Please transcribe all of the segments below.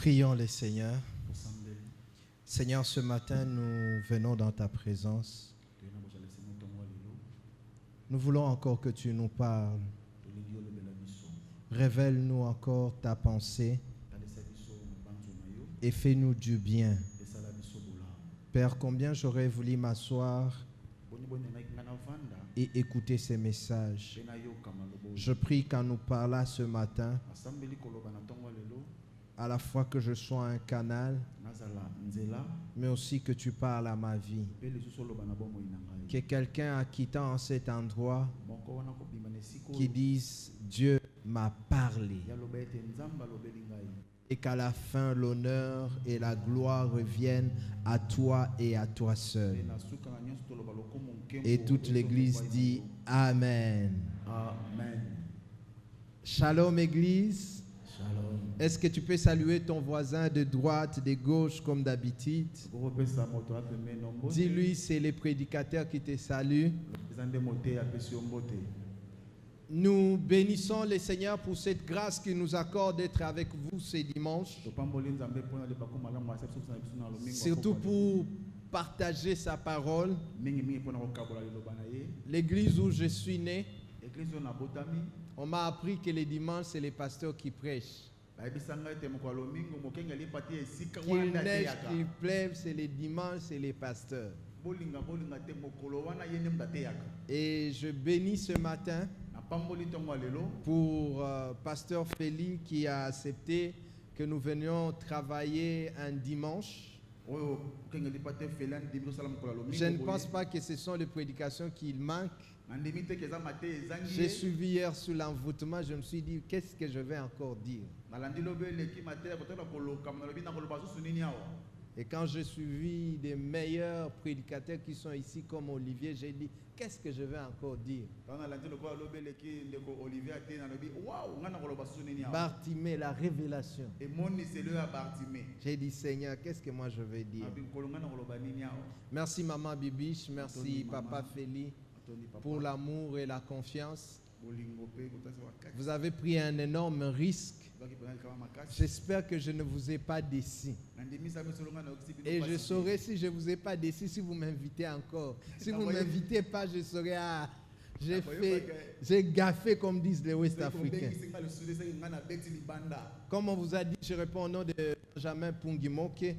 Prions les Seigneurs. Seigneur, ce matin, nous venons dans ta présence. Nous voulons encore que tu nous parles. Révèle-nous encore ta pensée et fais-nous du bien. Père, combien j'aurais voulu m'asseoir et écouter ces messages. Je prie qu'en nous parlant ce matin, à la fois que je sois un canal, mais aussi que tu parles à ma vie. Que quelqu'un, en quittant cet endroit, qui dise Dieu m'a parlé. Et qu'à la fin, l'honneur et la gloire reviennent à toi et à toi seul. Et toute l'Église dit Amen. Amen. Shalom Église. Shalom. Est-ce que tu peux saluer ton voisin de droite, de gauche comme d'habitude? Dis-lui, c'est les prédicateurs qui te saluent. Nous bénissons le Seigneur pour cette grâce qu'il nous accorde d'être avec vous ce dimanche. Surtout pour partager sa parole. L'église où je suis né, on m'a appris que les dimanches, c'est les pasteurs qui prêchent. Qu'il neige, qu'il pleuve, c'est les dimanches, c'est les pasteurs. Et je bénis ce matin pour pasteur Félix qui a accepté que nous venions travailler un dimanche. Je ne pense pas que ce sont les prédications qui manquent. J'ai suivi hier sous l'envoûtement, je me suis dit, qu'est-ce que je vais encore dire? Et quand j'ai suivi des meilleurs prédicateurs qui sont ici comme Olivier, j'ai dit, qu'est-ce que je vais encore dire? Bartimée, la révélation. J'ai dit, Seigneur, qu'est-ce que moi je vais dire? Merci Maman Bibiche, merci Papa Félix pour l'amour et la confiance. Vous avez pris un énorme risque. J'espère que je ne vous ai pas déçu. Et je saurai si je ne vous ai pas déçu si vous m'invitez encore. Si vous ne m'invitez pas, je saurai, j'ai gaffé comme disent les Ouest-Africains. Comme on vous a dit, je réponds au nom de Benjamin Pungimoke.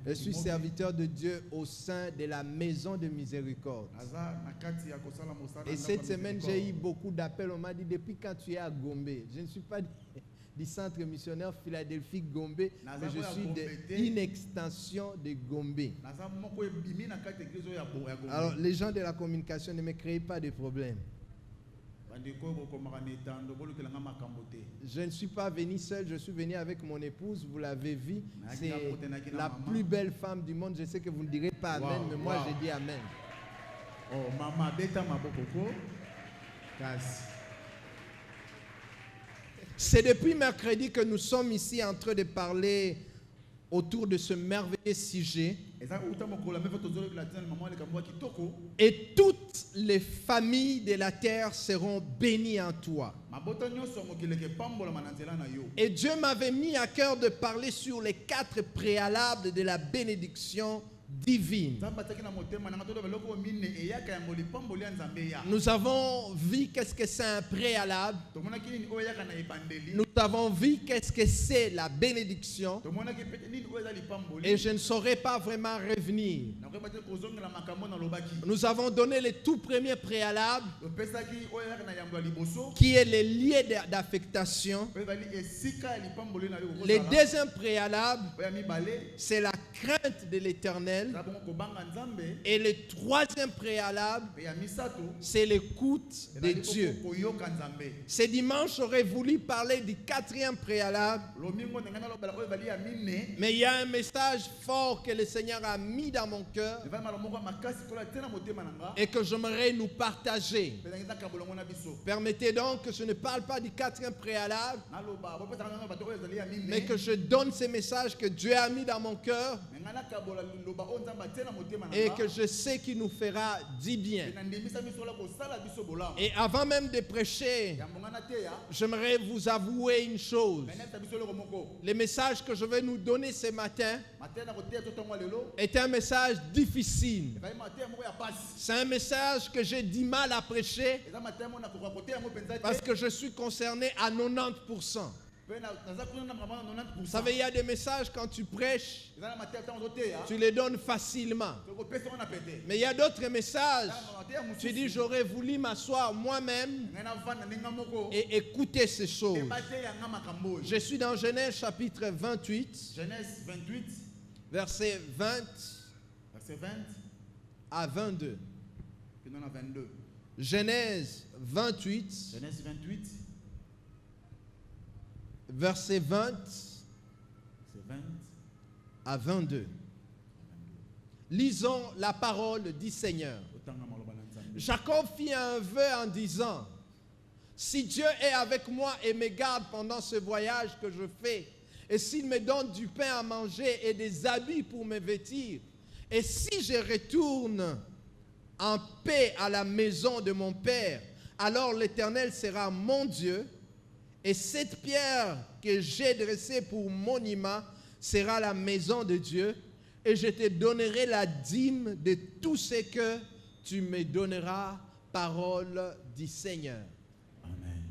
Je suis serviteur de Dieu au sein de la maison de miséricorde. Et cette semaine, j'ai eu beaucoup d'appels. On m'a dit, depuis quand tu es à Gombe? Je ne suis pas du centre missionnaire Philadelphie Gombe, mais je suis d'une extension de Gombe. Alors, les gens de la communication, ne me créez pas de problème. Je ne suis pas venu seul, je suis venu avec mon épouse, vous l'avez vu. C'est la plus belle femme du monde. Je sais que vous ne direz pas Amen, mais moi je dis Amen. Oh, maman, beta maboko. C'est depuis mercredi que nous sommes ici en train de parler autour de ce merveilleux sujet. Et toutes les familles de la terre seront bénies en toi. Et Dieu m'avait mis à cœur de parler sur les 4 préalables de la bénédiction divine. Nous avons vu qu'est-ce que c'est un préalable. Nous avons vu qu'est-ce que c'est la bénédiction. Et je ne saurais pas vraiment revenir. Nous avons donné le tout premier préalable qui est le lieu d'affectation. Le deuxième préalable, c'est la crainte de l'Éternel. Et le troisième préalable, c'est l'écoute de Dieu. Ce dimanche, j'aurais voulu parler du 4e préalable. Mais il y a un message fort que le Seigneur a mis dans mon cœur et que j'aimerais nous partager. Permettez donc que je ne parle pas du 4e préalable, mais que je donne ce message que Dieu a mis dans mon cœur et que je sais qu'il nous fera du bien. Et avant même de prêcher, j'aimerais vous avouer une chose. Le message que je vais nous donner ce matin est un message difficile. C'est un message que j'ai du mal à prêcher parce que je suis concerné à 90%. Vous savez, il y a des messages quand tu prêches, tu les donnes facilement. Mais il y a d'autres messages, tu dis j'aurais voulu m'asseoir moi-même et écouter ces choses. Je suis dans Genèse chapitre 28, verset 20 à 22. Genèse 28. Verset 20 à 22. Lisons la parole du Seigneur. Jacob fit un vœu en disant: si Dieu est avec moi et me garde pendant ce voyage que je fais, et s'il me donne du pain à manger et des habits pour me vêtir, et si je retourne en paix à la maison de mon Père, alors l'Éternel sera mon Dieu, et cette pierre que j'ai dressée pour monument sera la maison de Dieu, et je te donnerai la dîme de tout ce que tu me donneras, parole du Seigneur. Amen.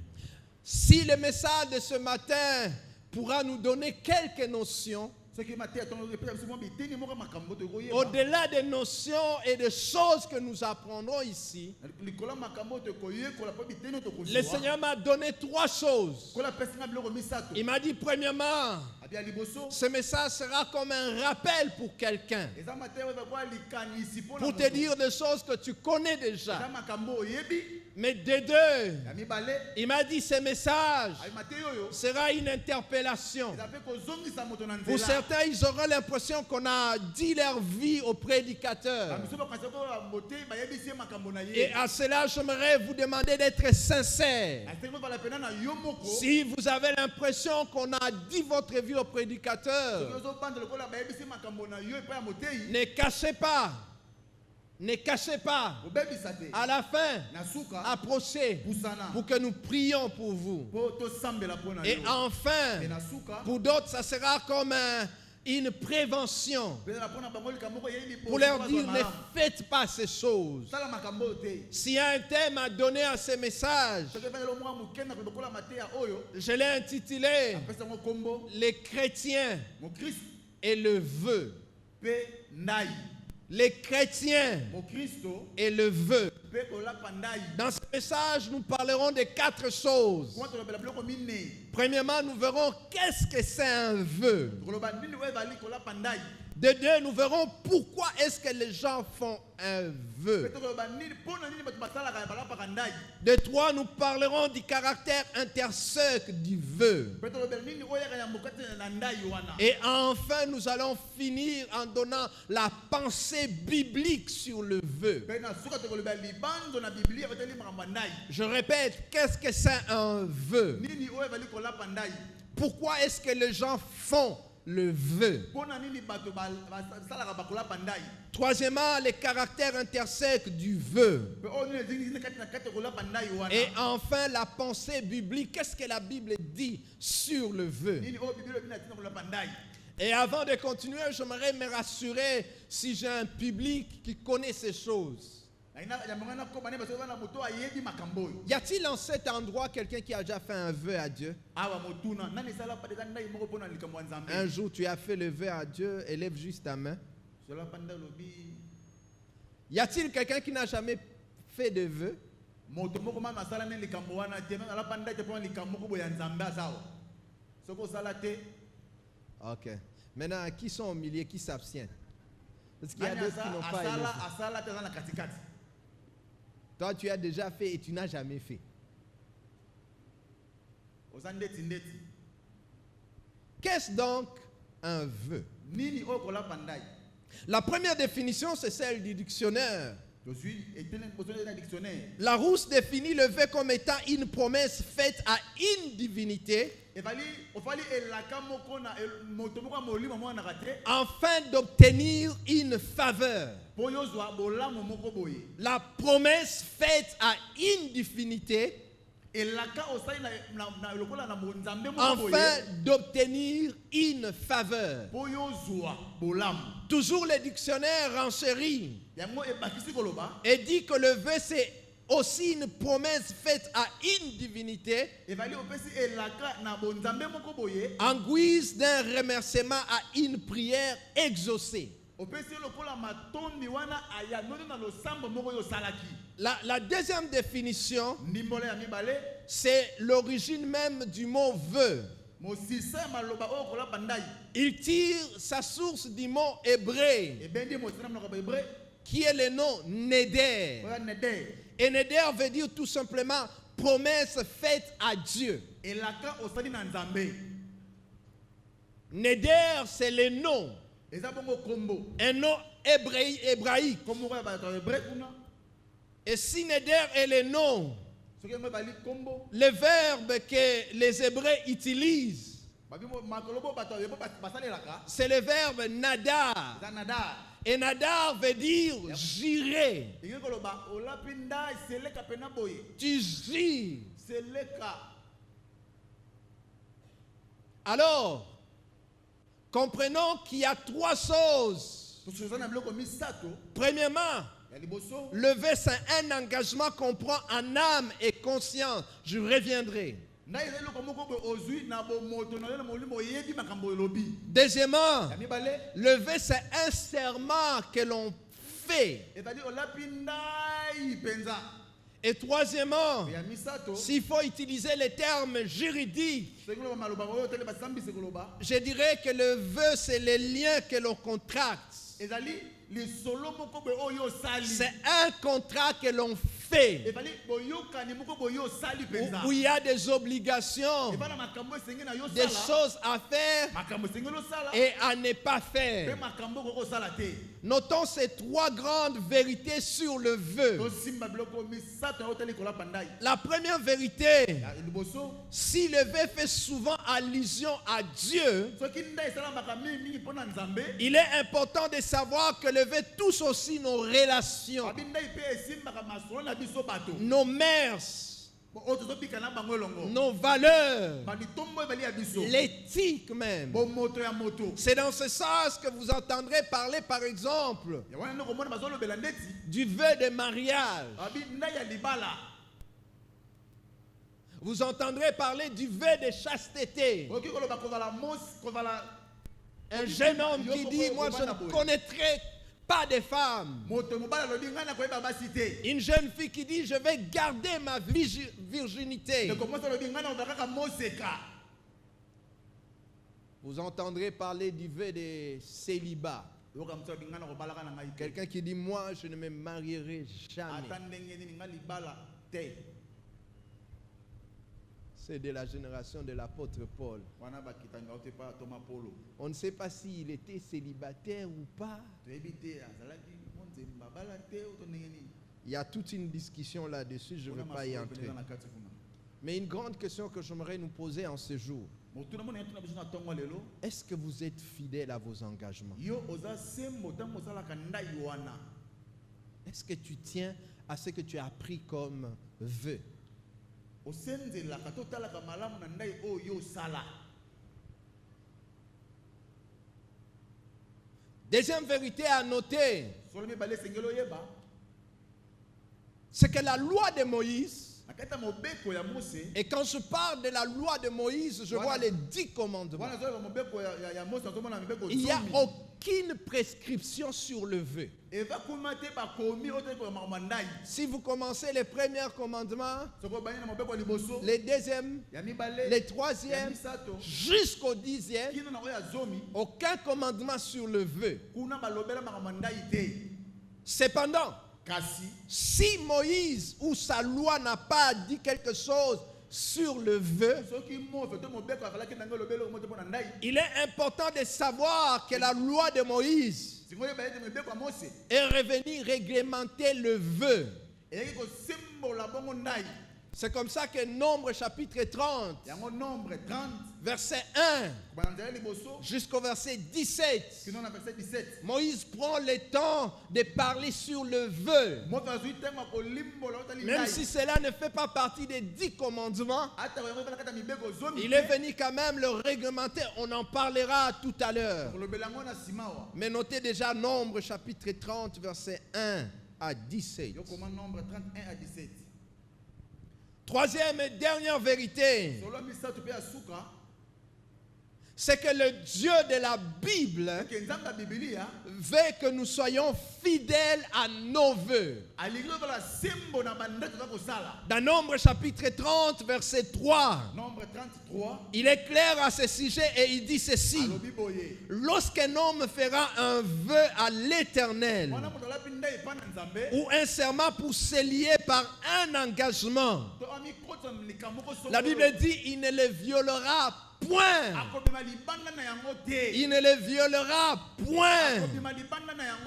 Si le message de ce matin pourra nous donner quelques notions, au-delà des notions et des choses que nous apprendrons ici, le Seigneur m'a donné 3 choses. Il m'a dit premièrement, ce message sera comme un rappel pour quelqu'un, pour te dire des choses que tu connais déjà. Mais de 2, il m'a dit ce message sera une interpellation. Pour certains, ils auront l'impression qu'on a dit leur vie au prédicateur. Et à cela, j'aimerais vous demander d'être sincère. Si vous avez l'impression qu'on a dit votre vie au prédicateur, ne cachez pas. Ne cachez pas. À la fin, approchez pour que nous prions pour vous. Et enfin, pour d'autres, ça sera comme une prévention pour leur dire ne faites pas ces choses. S'il y a un thème à donner à ce message, je l'ai intitulé les chrétiens et le vœu. Les chrétiens et le vœu. Dans ce message, nous parlerons de 4 choses. Premièrement, nous verrons qu'est-ce que c'est un vœu. De 2, nous verrons pourquoi est-ce que les gens font un vœu. De 3, nous parlerons du caractère intrinsèque du vœu. Et enfin, nous allons finir en donnant la pensée biblique sur le vœu. Je répète, qu'est-ce que c'est un vœu? Pourquoi est-ce que les gens font le vœu? Troisièmement, le caractère intrinsèque du vœu. Et enfin, la pensée biblique. Qu'est-ce que la Bible dit sur le vœu? Et avant de continuer, j'aimerais me rassurer si j'ai un public qui connaît ces choses. Y a-t-il en cet endroit quelqu'un qui a déjà fait un vœu à Dieu? Un jour tu as fait le vœu à Dieu, élève juste ta main. Y a-t-il quelqu'un qui n'a jamais fait de vœu? Ok. Maintenant, qui sont au milieu, qui s'abstiennent? Parce qu'il y a d'autres qui n'ont pas élevé. Toi, tu as déjà fait et tu n'as jamais fait. Qu'est-ce donc un vœu? La première définition, c'est celle du dictionnaire. Larousse définit le vœu comme étant une promesse faite à une divinité afin d'obtenir une faveur. La promesse faite à une divinité afin d'obtenir une faveur. Toujours le dictionnaire renchérit et dit que le vœu c'est aussi une promesse faite à une divinité en guise d'un remerciement à une prière exaucée. La deuxième définition, c'est l'origine même du mot vœu. Il tire sa source du mot hébreu qui est le nom Neder. Et Neder veut dire tout simplement promesse faite à Dieu. Neder, c'est le nom. Un nom hébraïque. Et si Neder est le nom, le verbe que les Hébreux utilisent, c'est le verbe nadar. Et nadar veut dire jurer. Tu jures. Alors, comprenons qu'il y a trois choses. Premièrement, le vœu c'est un engagement qu'on prend en âme et conscience. Je reviendrai. Deuxièmement, le vœu c'est un serment que l'on fait. Et troisièmement, s'il faut utiliser les termes juridiques, je dirais que le vœu c'est le lien que l'on contracte. C'est un contrat que l'on fait où il y a des obligations, des choses à faire et à ne pas faire. Notons ces trois grandes vérités sur le vœu. La première vérité, si le vœu fait souvent allusion à Dieu, il est important de savoir que le vœu touche aussi nos relations, nos mœurs, nos valeurs, l'éthique même. C'est dans ce sens que vous entendrez parler, par exemple, du vœu de mariage. Vous entendrez parler du vœu de chasteté. Un jeune homme qui dit, moi je ne connaîtrai pas de femme. Une jeune fille qui dit, je vais garder ma virginité. Vous entendrez parler du vœu de célibat. Quelqu'un qui dit, moi je ne me marierai jamais. C'est de la génération de l'apôtre Paul. On ne sait pas s'il était célibataire ou pas. Il y a toute une discussion là-dessus, je ne veux pas y entrer. Mais une grande question que j'aimerais nous poser en ce jour. Est-ce que vous êtes fidèle à vos engagements? Est-ce que tu tiens à ce que tu as pris comme vœu? Deuxième vérité à noter, c'est que la loi de Moïse, et quand je parle de la loi de Moïse, je vois les 10 commandements. Il n'y a aucune prescription sur le vœu. Si vous commencez les premiers commandements, les deuxièmes, les troisièmes, jusqu'au 10e, aucun commandement sur le vœu. Cependant, si Moïse ou sa loi n'a pas dit quelque chose sur le vœu, il est important de savoir que la loi de Moïse est revenue réglementer le vœu. C'est comme ça que Nombre chapitre 30, Nombre 30, verset 1 jusqu'au verset 17, Moïse prend le temps de parler sur le vœu. Même si cela ne fait pas partie des 10 commandements, il est venu quand même le réglementer. On en parlera tout à l'heure. Mais notez déjà Nombre chapitre 30, verset 1 à 17. Troisième et dernière vérité, c'est que le Dieu de la Bible veut que nous soyons fidèles à nos vœux. Dans Nombre chapitre 30, verset 3, il est clair à ce sujet et il dit ceci: lorsqu'un homme fera un vœu à l'Éternel ou un serment pour se lier par un engagement, la Bible dit il ne le violera point. Il ne le violera point.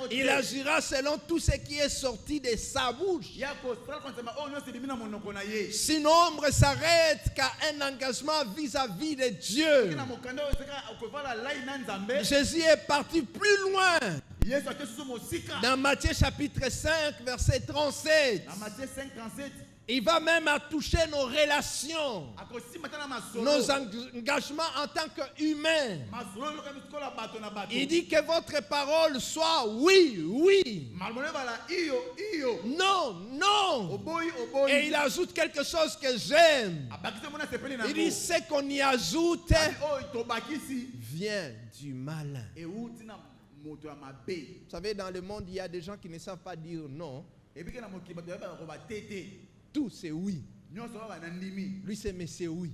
Il agira selon tout ce qui est sorti de sa bouche. Si Nombre s'arrête qu'à un engagement vis-à-vis de Dieu, Jésus est parti plus loin. Dans Matthieu chapitre 5, verset 37. Il va même à toucher nos relations, nos engagements en tant qu'humains. Il dit que votre parole soit oui, oui, non, non. Et il ajoute quelque chose que j'aime. Il dit ce qu'on y ajoute vient du malin. Vous savez, dans le monde, il y a des gens qui ne savent pas dire non. Tout c'est oui. Lui c'est mais c'est oui.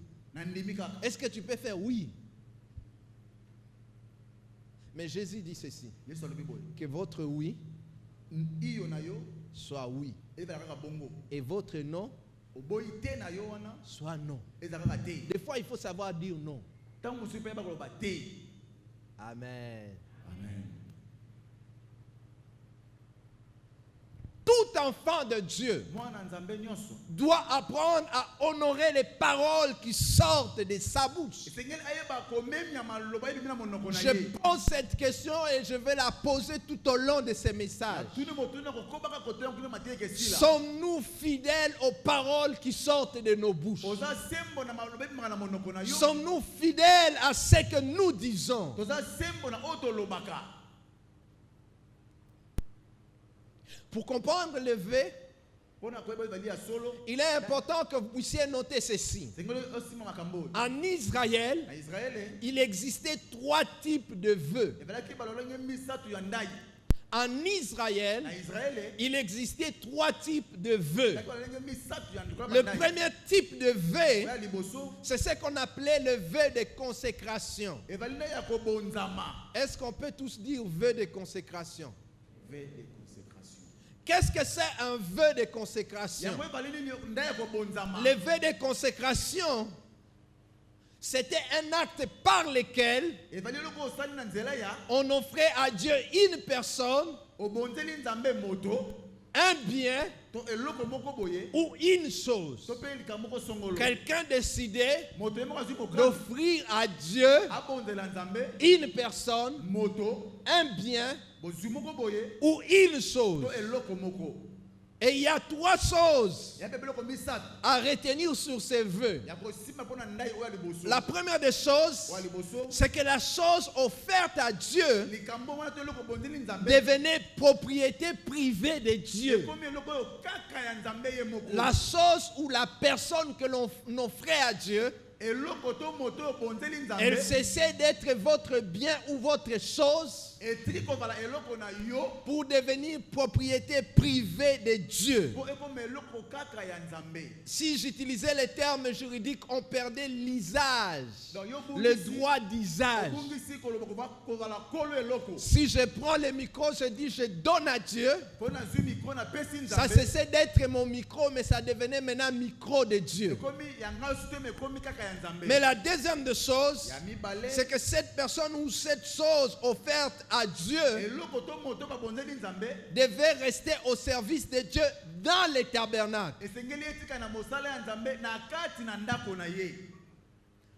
Est-ce que tu peux faire oui? Mais Jésus dit ceci: que votre oui soit oui et votre non soit non. Des fois il faut savoir dire non. Amen. Amen. Tout enfant de Dieu doit apprendre à honorer les paroles qui sortent de sa bouche. Je pose cette question et je vais la poser tout au long de ce message. Sommes-nous fidèles aux paroles qui sortent de nos bouches? Sommes-nous fidèles à ce que nous disons? Pour comprendre le vœu, il est important que vous puissiez noter ceci. En Israël, il existait 3 types de vœux. En Israël, il existait 3 types de vœux. Le premier type de vœu, c'est ce qu'on appelait le vœu de consécration. Est-ce qu'on peut tous dire vœu de consécration? Qu'est-ce que c'est un vœu de consécration? Le vœu de consécration, c'était un acte par lequel on offrait à Dieu une personne, un bien ou une chose. Quelqu'un décidait d'offrir à Dieu une personne, un bien ou une chose. Et il y a 3 choses à retenir sur ces vœux. La première des choses, c'est que la chose offerte à Dieu devenait propriété privée de Dieu. La chose ou la personne que l'on offrait à Dieu, elle cessait d'être votre bien ou votre chose pour devenir propriété privée de Dieu. Si j'utilisais les termes juridiques, on perdait l'usage, le droit d'usage. Si je prends le micro, je dis je donne à Dieu, ça cessait d'être mon micro, mais ça devenait maintenant micro de Dieu. Mais la deuxième des choses, c'est que cette personne ou cette chose offerte à Dieu devait rester au service de Dieu dans les tabernacles.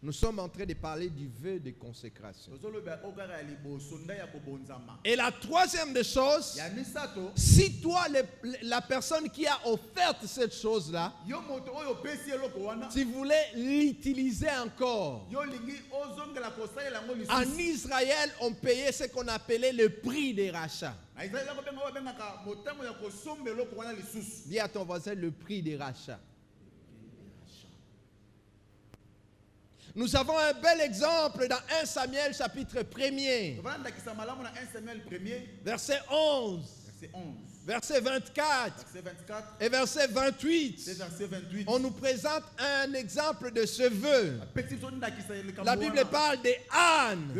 Nous sommes en train de parler du vœu de consécration. Et la troisième des choses, si toi, la personne qui a offert cette chose-là, tu voulais l'utiliser encore. En Israël, on payait ce qu'on appelait le prix des rachats. Dis à ton voisin le prix des rachats. Nous avons un bel exemple dans 1 Samuel chapitre 1er, verset 11, verset 24 et verset 28. On nous présente un exemple de ce vœu. La Bible parle de Anne.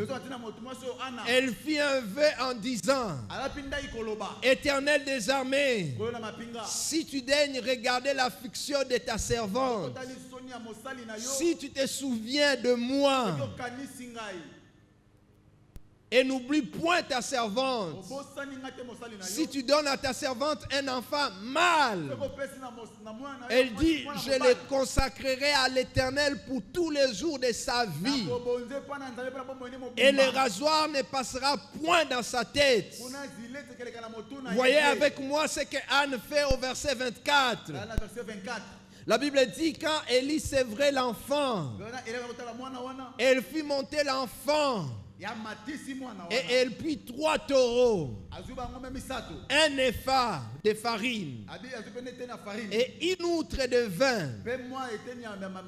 Elle fit un vœu en disant: Éternel des armées, si tu daignes regarder l'affliction de ta servante, si tu te souviens de moi et n'oublie point ta servante, si tu donnes à ta servante un enfant mâle, elle dit: je le consacrerai à l'Éternel pour tous les jours de sa vie, et le rasoir ne passera point dans sa tête. Voyez avec moi ce que Anne fait au verset 24. La Bible dit: quand Élie sévrait l'enfant, elle fit monter l'enfant et elle prit 3 taureaux, un épha de farine et une outre de vin.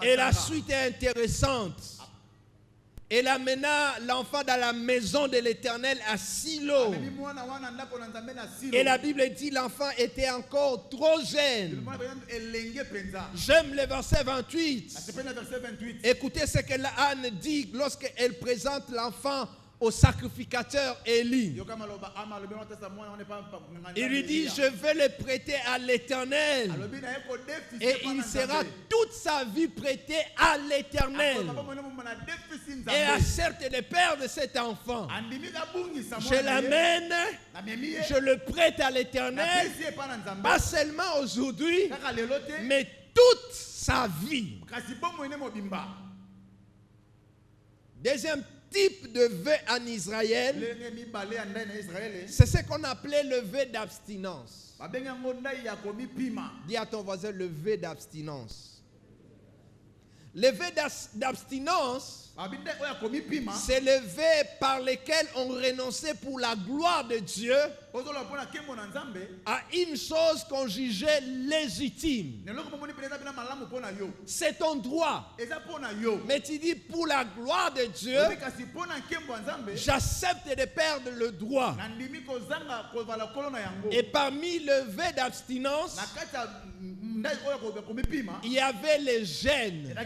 Et la suite est intéressante. Elle amena l'enfant dans la maison de l'Éternel à Silo. Et la Bible dit: l'enfant était encore trop jeune. J'aime le verset 28. Écoutez ce que Anne dit lorsqu'elle présente l'enfant au sacrificateur Élie. Il lui dit: je vais le prêter à l'Éternel, et il sera toute sa vie prêté à l'Éternel. Et accepte de perdre cet enfant. Je l'amène, je le prête à l'Éternel, pas seulement aujourd'hui, mais toute sa vie. Deuxième type de vœu en Israël, c'est ce qu'on appelait le vœu d'abstinence. Dis à ton voisin le vœu d'abstinence. Le vœu d'abstinence, c'est le vœu par lequel on renonçait pour la gloire de Dieu à une chose qu'on jugeait légitime. C'est ton droit. Mais tu dis: pour la gloire de Dieu, j'accepte de perdre le droit. Et parmi le vœu d'abstinence, il y avait les gènes.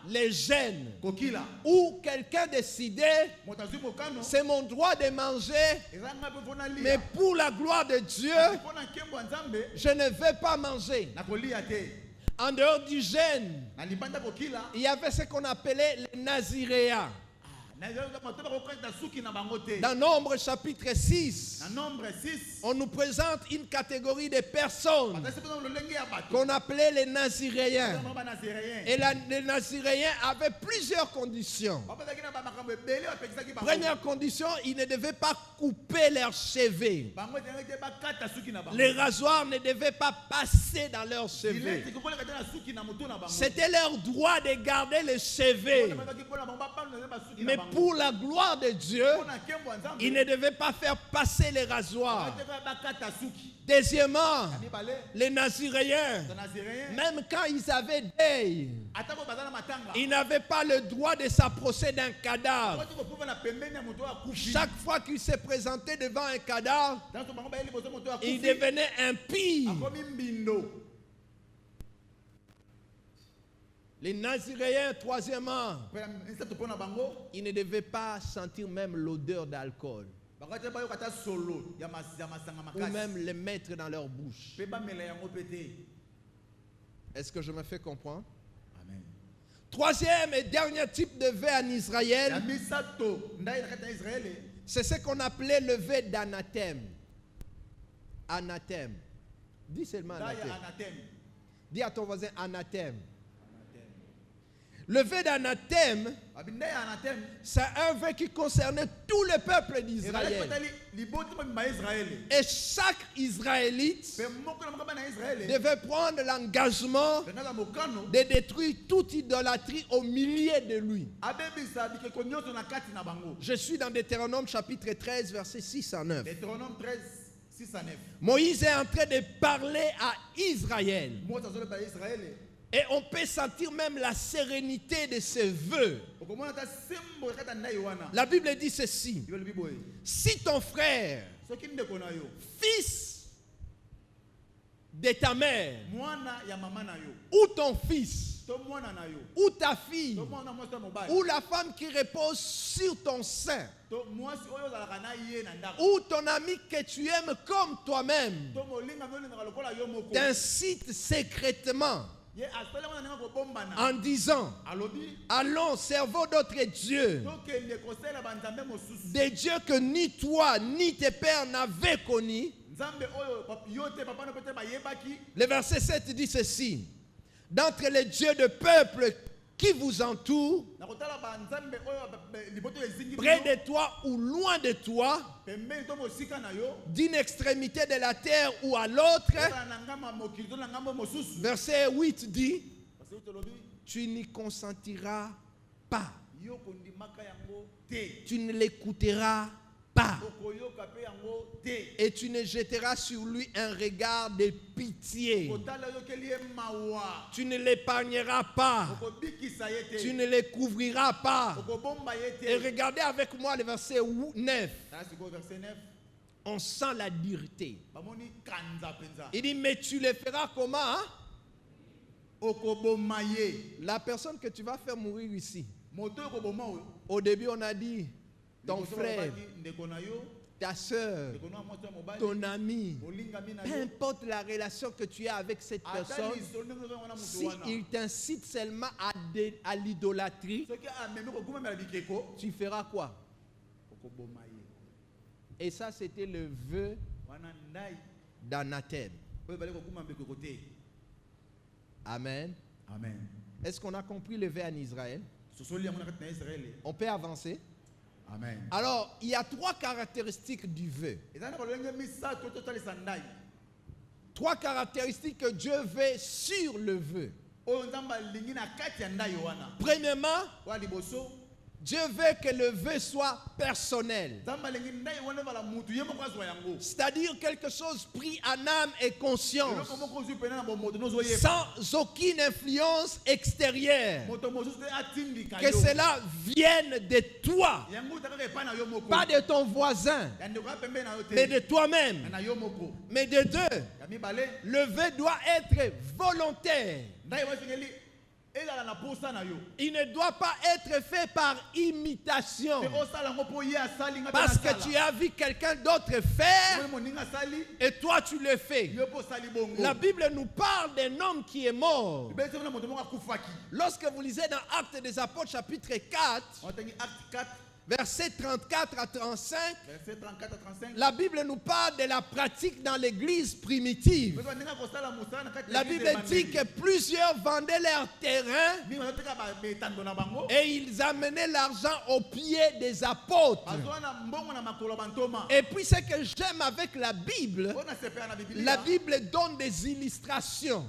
Les gènes où quelqu'un décidait: c'est mon droit de manger, mais pour la gloire de Dieu, je ne vais pas manger. En dehors du gène, il y avait ce qu'on appelait les naziréens. Dans Nombre chapitre 6, on nous présente une catégorie de personnes qu'on appelait les Naziréens. Et les Naziréens avaient plusieurs conditions. Première condition: ils ne devaient pas couper leurs cheveux. Les rasoirs ne devaient pas passer dans leurs cheveux. C'était leur droit de garder les cheveux. Mais pour la gloire de Dieu, ils ne devaient pas faire passer les rasoirs. Deuxièmement, les Naziréens, même quand ils avaient deuil, ils n'avaient pas le droit de s'approcher d'un cadavre. Chaque fois qu'ils se présentaient devant un cadavre, ils devenaient impies. Les Naziréens, troisièmement, ils ne devaient pas sentir même l'odeur d'alcool, ou même les mettre dans leur bouche. Est-ce que je me fais comprendre? Amen. Troisième et dernier type de vœu en Israël, c'est ce qu'on appelait le vœu d'anathème. Anathème. Dis seulement anathème. Dis à ton voisin anathème. Le vœu d'anathème, c'est un vœu qui concernait tout le peuple d'Israël. Et chaque Israélite devait prendre l'engagement de détruire toute idolâtrie au milieu de lui. Je suis dans Deutéronome chapitre 13, versets 6 à 9. Deutéronome 13, 6 à 9. Moïse est en train de parler à Israël. Et on peut sentir même la sérénité de ses vœux. La Bible dit ceci. Si ton frère, fils de ta mère, ou ton fils, ou ta fille, ou la femme qui repose sur ton sein, ou ton ami que tu aimes comme toi-même, t'incite secrètement en disant, allons, servons d'autres dieux, des dieux que ni toi ni tes pères n'avaient connus. Le verset 7 dit ceci: d'entre les dieux de peuple qui vous entourent, près de toi ou loin de toi, d'une extrémité de la terre ou à l'autre. Verset 8 dit, tu n'y consentiras pas. Tu ne l'écouteras pas. Et tu ne jetteras sur lui un regard de pitié. Tu ne l'épargneras pas. Tu ne le couvriras pas. Et regardez avec moi le verset 9. On sent la dureté. Il dit, mais tu le feras comment, hein? La personne que tu vas faire mourir ici. Au début, on a dit ton frère, ta soeur, ton ami, peu importe la relation que tu as avec cette personne, s'il t'incite seulement à l'idolâtrie, tu feras quoi? Et ça, c'était le vœu d'anathème. Amen. Amen. Est-ce qu'on a compris le vœu en Israël? On peut avancer. Amen. Alors, il y a trois caractéristiques du vœu. Trois caractéristiques que Dieu veut sur le vœu. Premièrement, Dieu veut que le vœu soit personnel. C'est-à-dire quelque chose pris en âme et conscience. Sans aucune influence extérieure. Que cela vienne de toi. Pas de ton voisin. Mais de toi-même. Mais de deux. Le vœu doit être volontaire. Il ne doit pas être fait par imitation. Parce que tu as vu quelqu'un d'autre faire et toi tu le fais. La Bible nous parle d'un homme qui est mort. Lorsque vous lisez dans Actes des Apôtres chapitre 4, verset 34 à 35, la Bible nous parle de la pratique dans l'église primitive. La Bible dit que plusieurs vendaient leur terrain et ils amenaient l'argent aux pieds des apôtres. Et puis ce que j'aime avec la Bible donne des illustrations.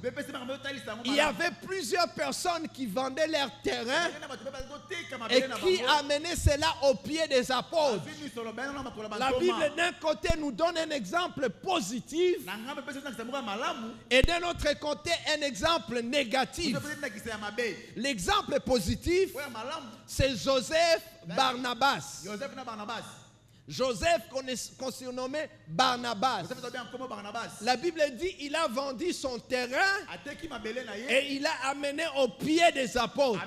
Il y avait plusieurs personnes qui vendaient leur terrain et qui amenaient cela aux pieds des apôtres. La Bible d'un côté nous donne un exemple positif et d'un autre côté un exemple négatif. L'exemple positif, c'est Joseph Barnabas. Joseph qu'on surnommait Barnabas. La Bible dit il a vendu son terrain et il a amené au pied des apôtres.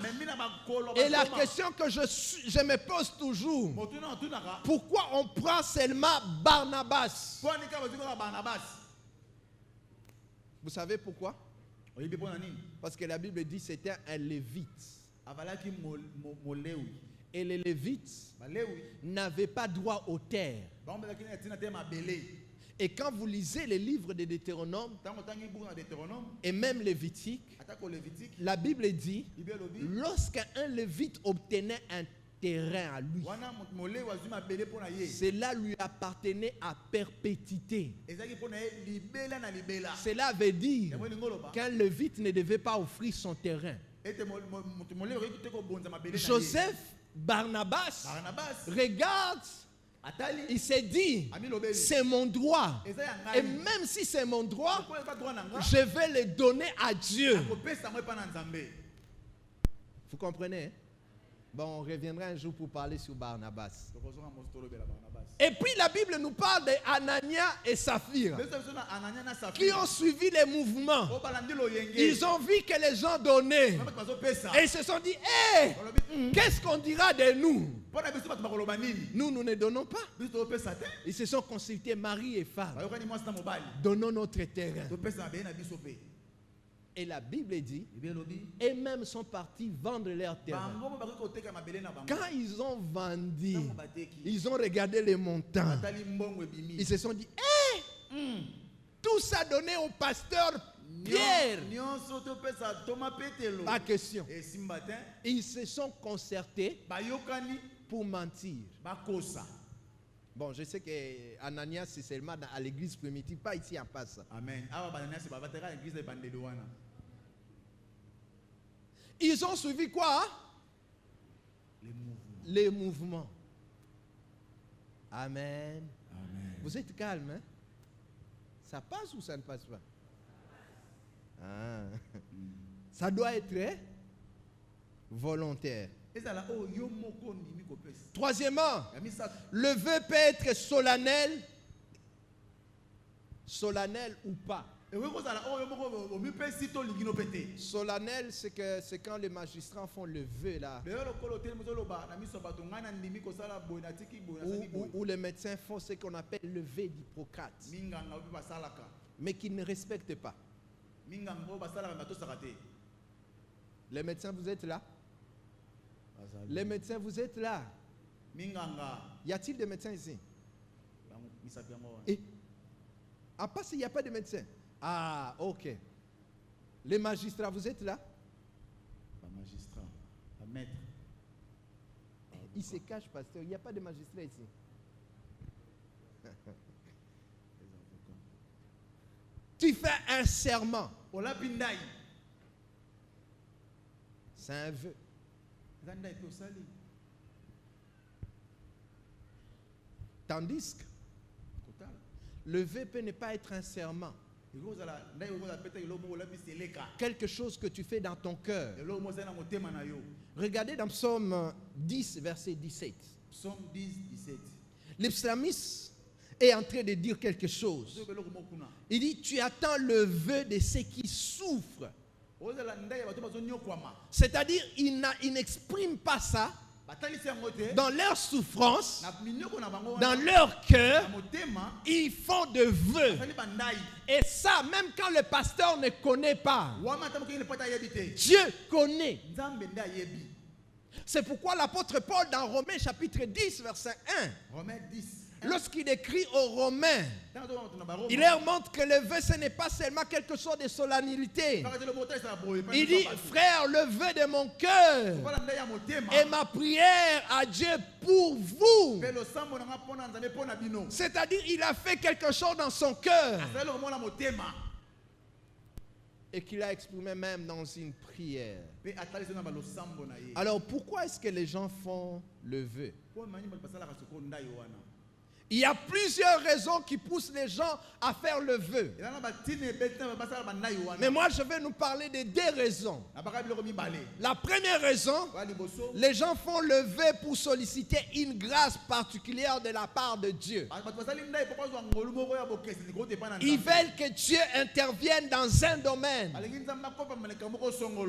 Et la question que je me pose toujours, pourquoi on prend seulement Barnabas? Vous savez pourquoi? Parce que la Bible dit c'était un lévite. Et les Lévites n'avaient pas droit aux terres. Et quand vous lisez les livres de Deutéronome et même Lévitique, la Bible dit, lorsqu'un Lévite obtenait un terrain à lui, cela lui appartenait à perpétuité. Cela veut dire qu'un Lévite ne devait pas offrir son terrain. Joseph, Barnabas, regarde, il s'est dit, c'est mon droit. Et même si c'est mon droit, je vais le donner à Dieu. Vous comprenez? Hein? Bon, on reviendra un jour pour parler sur Barnabas. Et puis la Bible nous parle d'Anania et Saphir qui ont suivi les mouvements. Ils ont vu que les gens donnaient. Et ils se sont dit, hé, qu'est-ce qu'on dira de nous? Nous ne donnons pas. Ils se sont consultés mari et femme. Donnons notre terrain. Et la Bible dit, et même sont partis vendre leur terrain. Quand ils ont vendu, ils ont regardé les montants. Ils se sont dit, hé, tout ça donné au pasteur Pierre. Pas question. Ils se sont concertés pour mentir. Bon, je sais que Ananias, c'est seulement à l'église primitive, pas ici en passe. Amen. Ils ont suivi quoi? Les mouvements. Amen. Amen. Vous êtes calme, hein? Ça passe ou ça ne passe pas? Ah. Ça doit être volontaire. Troisièmement, le vœu peut être solennel ou pas. Solennel, c'est quand les magistrats font le vœu là. Ou les médecins font ce qu'on appelle le vœu d'Hippocrate. Mais qu'ils ne respectent pas. Les médecins, vous êtes là? Les médecins, vous êtes là? Y a-t-il des médecins ici? Et à part s'il n'y a pas de médecins. Ah, ok. Les magistrats, vous êtes là? Pas magistrat, pas maître. Il se cache, pasteur. Il n'y a pas de magistrat ici. Tu fais un serment. C'est un vœu. Tandis que le vœu peut ne pas être un serment. Quelque chose que tu fais dans ton cœur. Regardez dans Psaume 10, verset 17. Psaume 10, 17. Le psalmiste est en train de dire quelque chose. Il dit, tu attends le vœu de ceux qui souffrent. C'est-à-dire, il n'exprime pas ça dans leur souffrance, dans leur cœur. Ils font de vœux. Et ça, même quand le pasteur ne connaît pas, Dieu connaît. C'est pourquoi l'apôtre Paul, dans Romains chapitre 10, verset 1, Romains 10. Lorsqu'il écrit aux Romains, il leur montre que le vœu, ce n'est pas seulement quelque chose de solennité. Il dit, frère, le vœu de mon cœur et ma prière à Dieu pour vous. C'est-à-dire, il a fait quelque chose dans son cœur et qu'il a exprimé même dans une prière. Alors, pourquoi est-ce que les gens font le vœu? Il y a plusieurs raisons qui poussent les gens à faire le vœu. Mais moi, je vais nous parler de deux raisons. La première raison, les gens font le vœu pour solliciter une grâce particulière de la part de Dieu. Ils veulent que Dieu intervienne dans un domaine.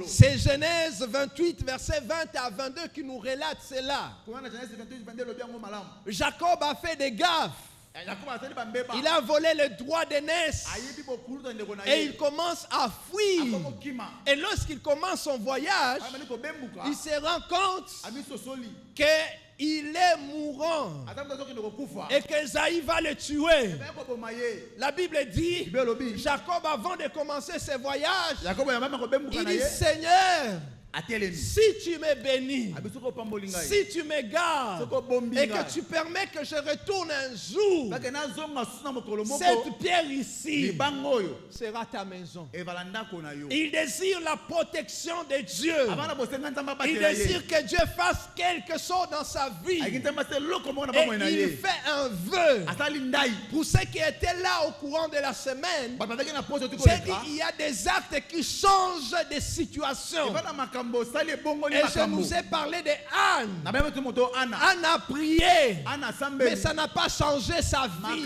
C'est Genèse 28, versets 20 à 22 qui nous relate cela. Jacob a fait des gaffes. Il a volé le droit d'aînesse. Et il commence à fuir. Et lorsqu'il commence son voyage, il se rend compte qu'il est mourant et qu'Ésaïe va le tuer. La Bible dit, Jacob, avant de commencer ses voyages, il dit, Seigneur, si tu me bénis, si tu me gardes et que tu permets que je retourne un jour, cette pierre ici sera ta maison. Il désire la protection de Dieu. Il désire que Dieu fasse quelque chose dans sa vie. Et il fait un vœu. Pour ceux qui étaient là au courant de la semaine, j'ai dit, il y a des actes qui changent de situation. Et je nous ai parlé de Anne. Anne a prié, mais ça n'a pas changé sa vie.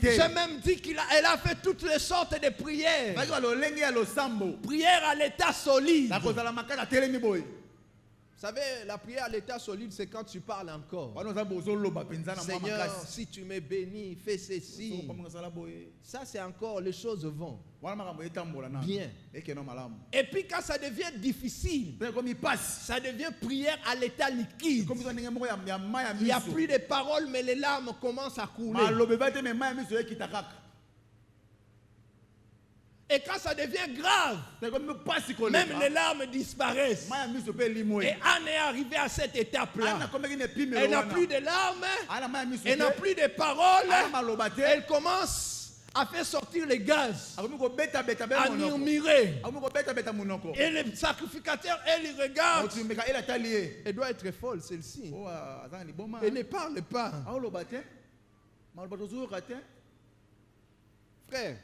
J'ai même dit qu'elle a fait toutes les sortes de prières. Prière à l'état solide. Vous savez, la prière à l'état solide, c'est quand tu parles encore. Seigneur, si tu me bénis, fais ceci. Ça, c'est encore, les choses vont bien. Et puis quand ça devient difficile, ça devient prière à l'état liquide. Il n'y a plus de paroles, mais les larmes commencent à couler. Et quand ça devient grave, même les larmes disparaissent. Et Anne est arrivée à cette étape-là. Elle n'a plus de larmes, elle n'a plus de paroles. Elle commence à faire sortir les gaz, à murmurer. Et le sacrificateur, elle y regarde. Elle doit être folle, celle-ci. Elle ne parle pas. Frère,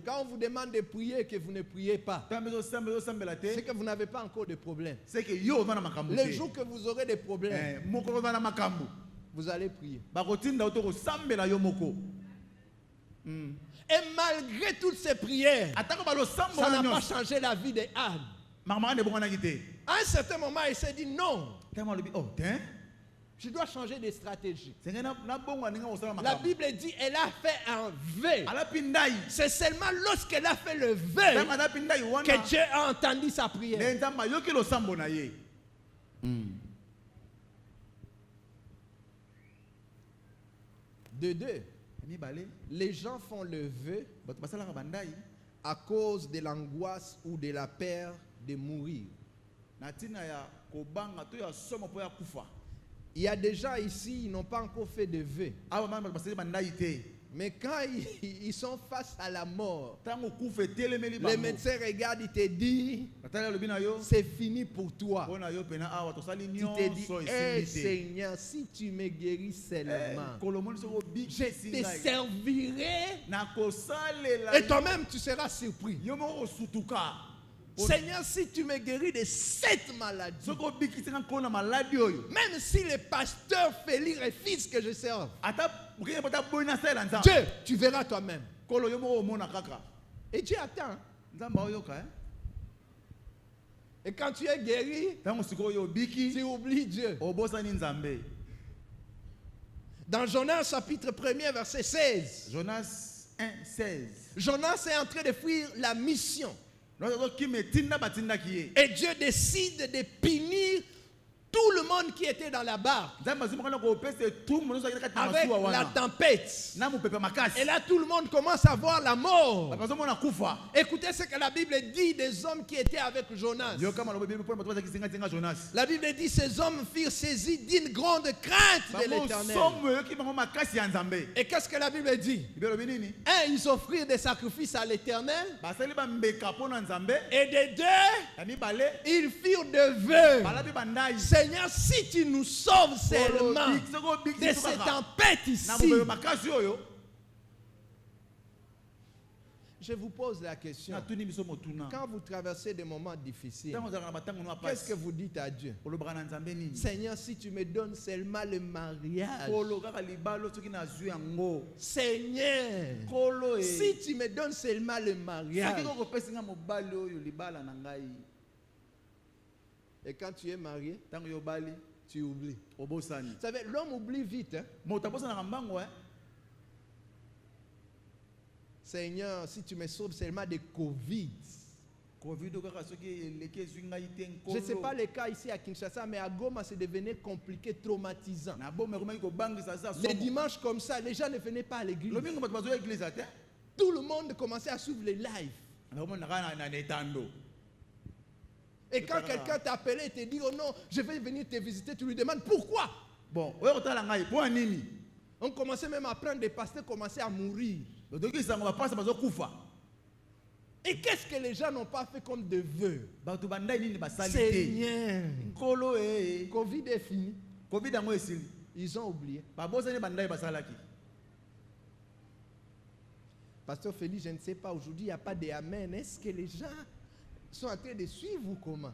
quand on vous demande de prier et que vous ne priez pas, c'est que vous n'avez pas encore de problème. Le jour que vous aurez des problèmes, vous allez prier. Et malgré toutes ces prières, ça n'a pas changé la vie de Anne. À un certain moment, il s'est dit non. Je dois changer de stratégie. La Bible dit elle a fait un vœu. C'est seulement lorsqu'elle a fait le vœu que Dieu a entendu sa prière. De deux, les gens font le vœu à cause de l'angoisse ou de la peur de mourir. Il y a des gens ici, ils n'ont pas encore fait de vœu. Mais quand ils sont face à la mort, les médecins regardent, ils te disent, c'est fini pour toi. Tu te dis, hey Seigneur, si tu me guéris seulement, je te servirai. Et toi-même, tu seras surpris. Seigneur, si tu me guéris de cette maladie, même si le pasteur Félix refuse que je serve, Dieu, tu verras toi-même. Et Dieu attend. Et quand tu es guéri, tu oublies Dieu. Dans Jonas chapitre 1er verset 16, Jonas 1, 16. Jonas est en train de fuir la mission. Et Dieu décide de punir tout le monde qui était dans la barque avec la tempête. Et là tout le monde commence à voir la mort. Écoutez ce que la Bible dit des hommes qui étaient avec Jonas. La Bible dit ces hommes furent saisis d'une grande crainte de l'Éternel. Et qu'est-ce que la Bible dit? Un, ils offrirent des sacrifices à l'Éternel. Et de deux, ils firent de vœux. Seigneur, si tu nous sauves seulement de cette tempête ici, je vous pose la question. Quand vous traversez des moments difficiles, qu'est-ce que vous dites à Dieu? Seigneur, si tu me donnes seulement le mariage. Seigneur, si tu me donnes seulement le mariage. Et quand tu es marié, tu oublies. Vous savez, l'homme oublie vite. Hein? Seigneur, si tu me sauves seulement de Covid. Je ne sais pas les cas ici à Kinshasa, mais à Goma, c'est devenu compliqué, traumatisant. Les dimanches comme ça, les gens ne venaient pas à l'église. Tout le monde commençait à suivre les lives. Et quand quelqu'un t'appelait et te dit, oh non, je vais venir te visiter, tu lui demandes pourquoi. Bon, on commençait même à prendre des pasteurs, commençaient à mourir. Et qu'est-ce que les gens n'ont pas fait comme de vœux? Seigneur, Covid est fini. Ils ont oublié. Pasteur Félix, je ne sais pas, aujourd'hui il n'y a pas d'amen. Est-ce que les gens sont en train de suivre ou comment?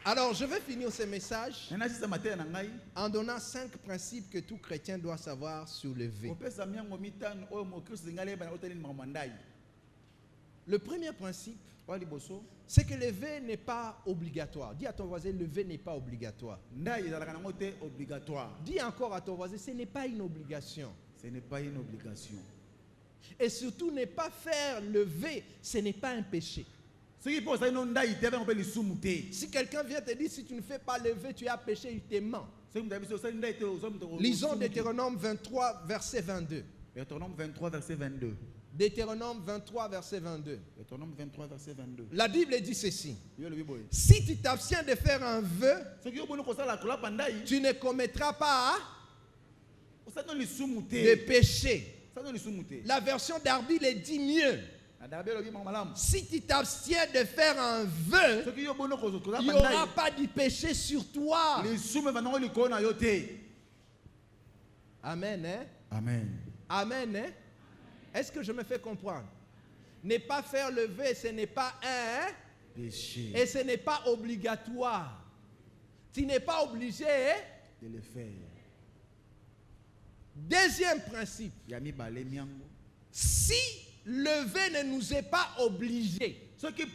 Alors, je vais finir ce message en donnant 5 principes que tout chrétien doit savoir sur le vœu. Le premier principe, c'est que le vœu n'est pas obligatoire. Dis à ton voisin, le vœu n'est pas obligatoire. Dis encore à ton voisin, ce n'est pas une obligation. Ce n'est pas une obligation. Et surtout, ne pas faire le vœu, ce n'est pas un péché. Si quelqu'un vient te dire, si tu ne fais pas le vœu, tu as péché, il te ment. Lisons Deutéronome 23, verset 22. Deutéronome 23, verset 22. Deutéronome 23, verset 22. Deutéronome 23, verset 22. La Bible dit ceci. Si tu t'abstiens de faire un vœu, tu ne commettras pas de péché. La version d'Arby le dit mieux. Si tu t'abstiens de faire un vœu, il n'y aura pas de péché sur toi. Amen. Hein? Amen. Amen. Hein? Est-ce que je me fais comprendre? Ne pas faire le vœu, ce n'est pas un péché. Et ce n'est pas obligatoire. Tu n'es pas obligé de le faire. Deuxième principe. Si le vœu ne nous est pas obligé, sachez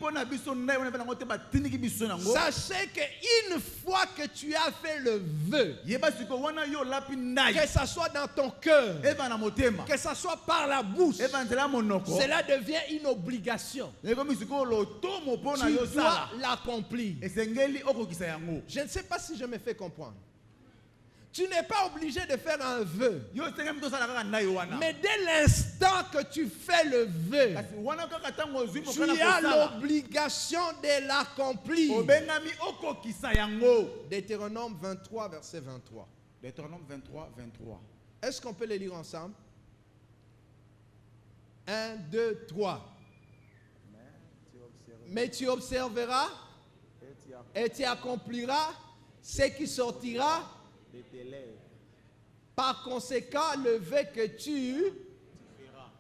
qu'une fois que tu as fait le vœu, que ça soit dans ton cœur, que ça soit par la bouche, cela devient une obligation. Tu dois l'accomplir. Je ne sais pas si je me fais comprendre. Tu n'es pas obligé de faire un vœu. Mais dès l'instant que tu fais le vœu, tu as l'obligation de l'accomplir. Deutéronome 23, verset 23. Deutéronome 23, 23. Est-ce qu'on peut les lire ensemble? 1, 2, 3. Mais tu observeras et tu accompliras ce qui sortira. Par conséquent, le vœu que tu feras.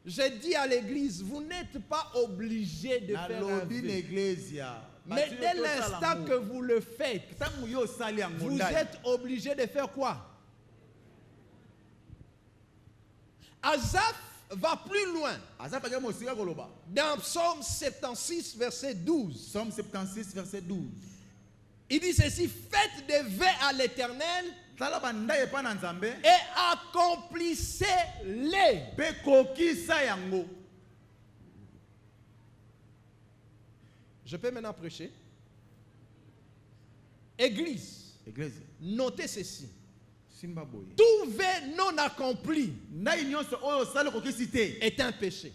Je dis à l'église, vous n'êtes pas obligé de faire un vœu. Mais dès l'instant que vous le faites, vous êtes obligé de faire quoi? Asaph va plus loin. Dans Psaume 76, verset 12. Psaume 76, verset 12. Il dit ceci, faites des vœux à l'Éternel et accomplissez-les. Je peux maintenant prêcher. Église. Notez ceci. Tout vœu non accompli est un péché.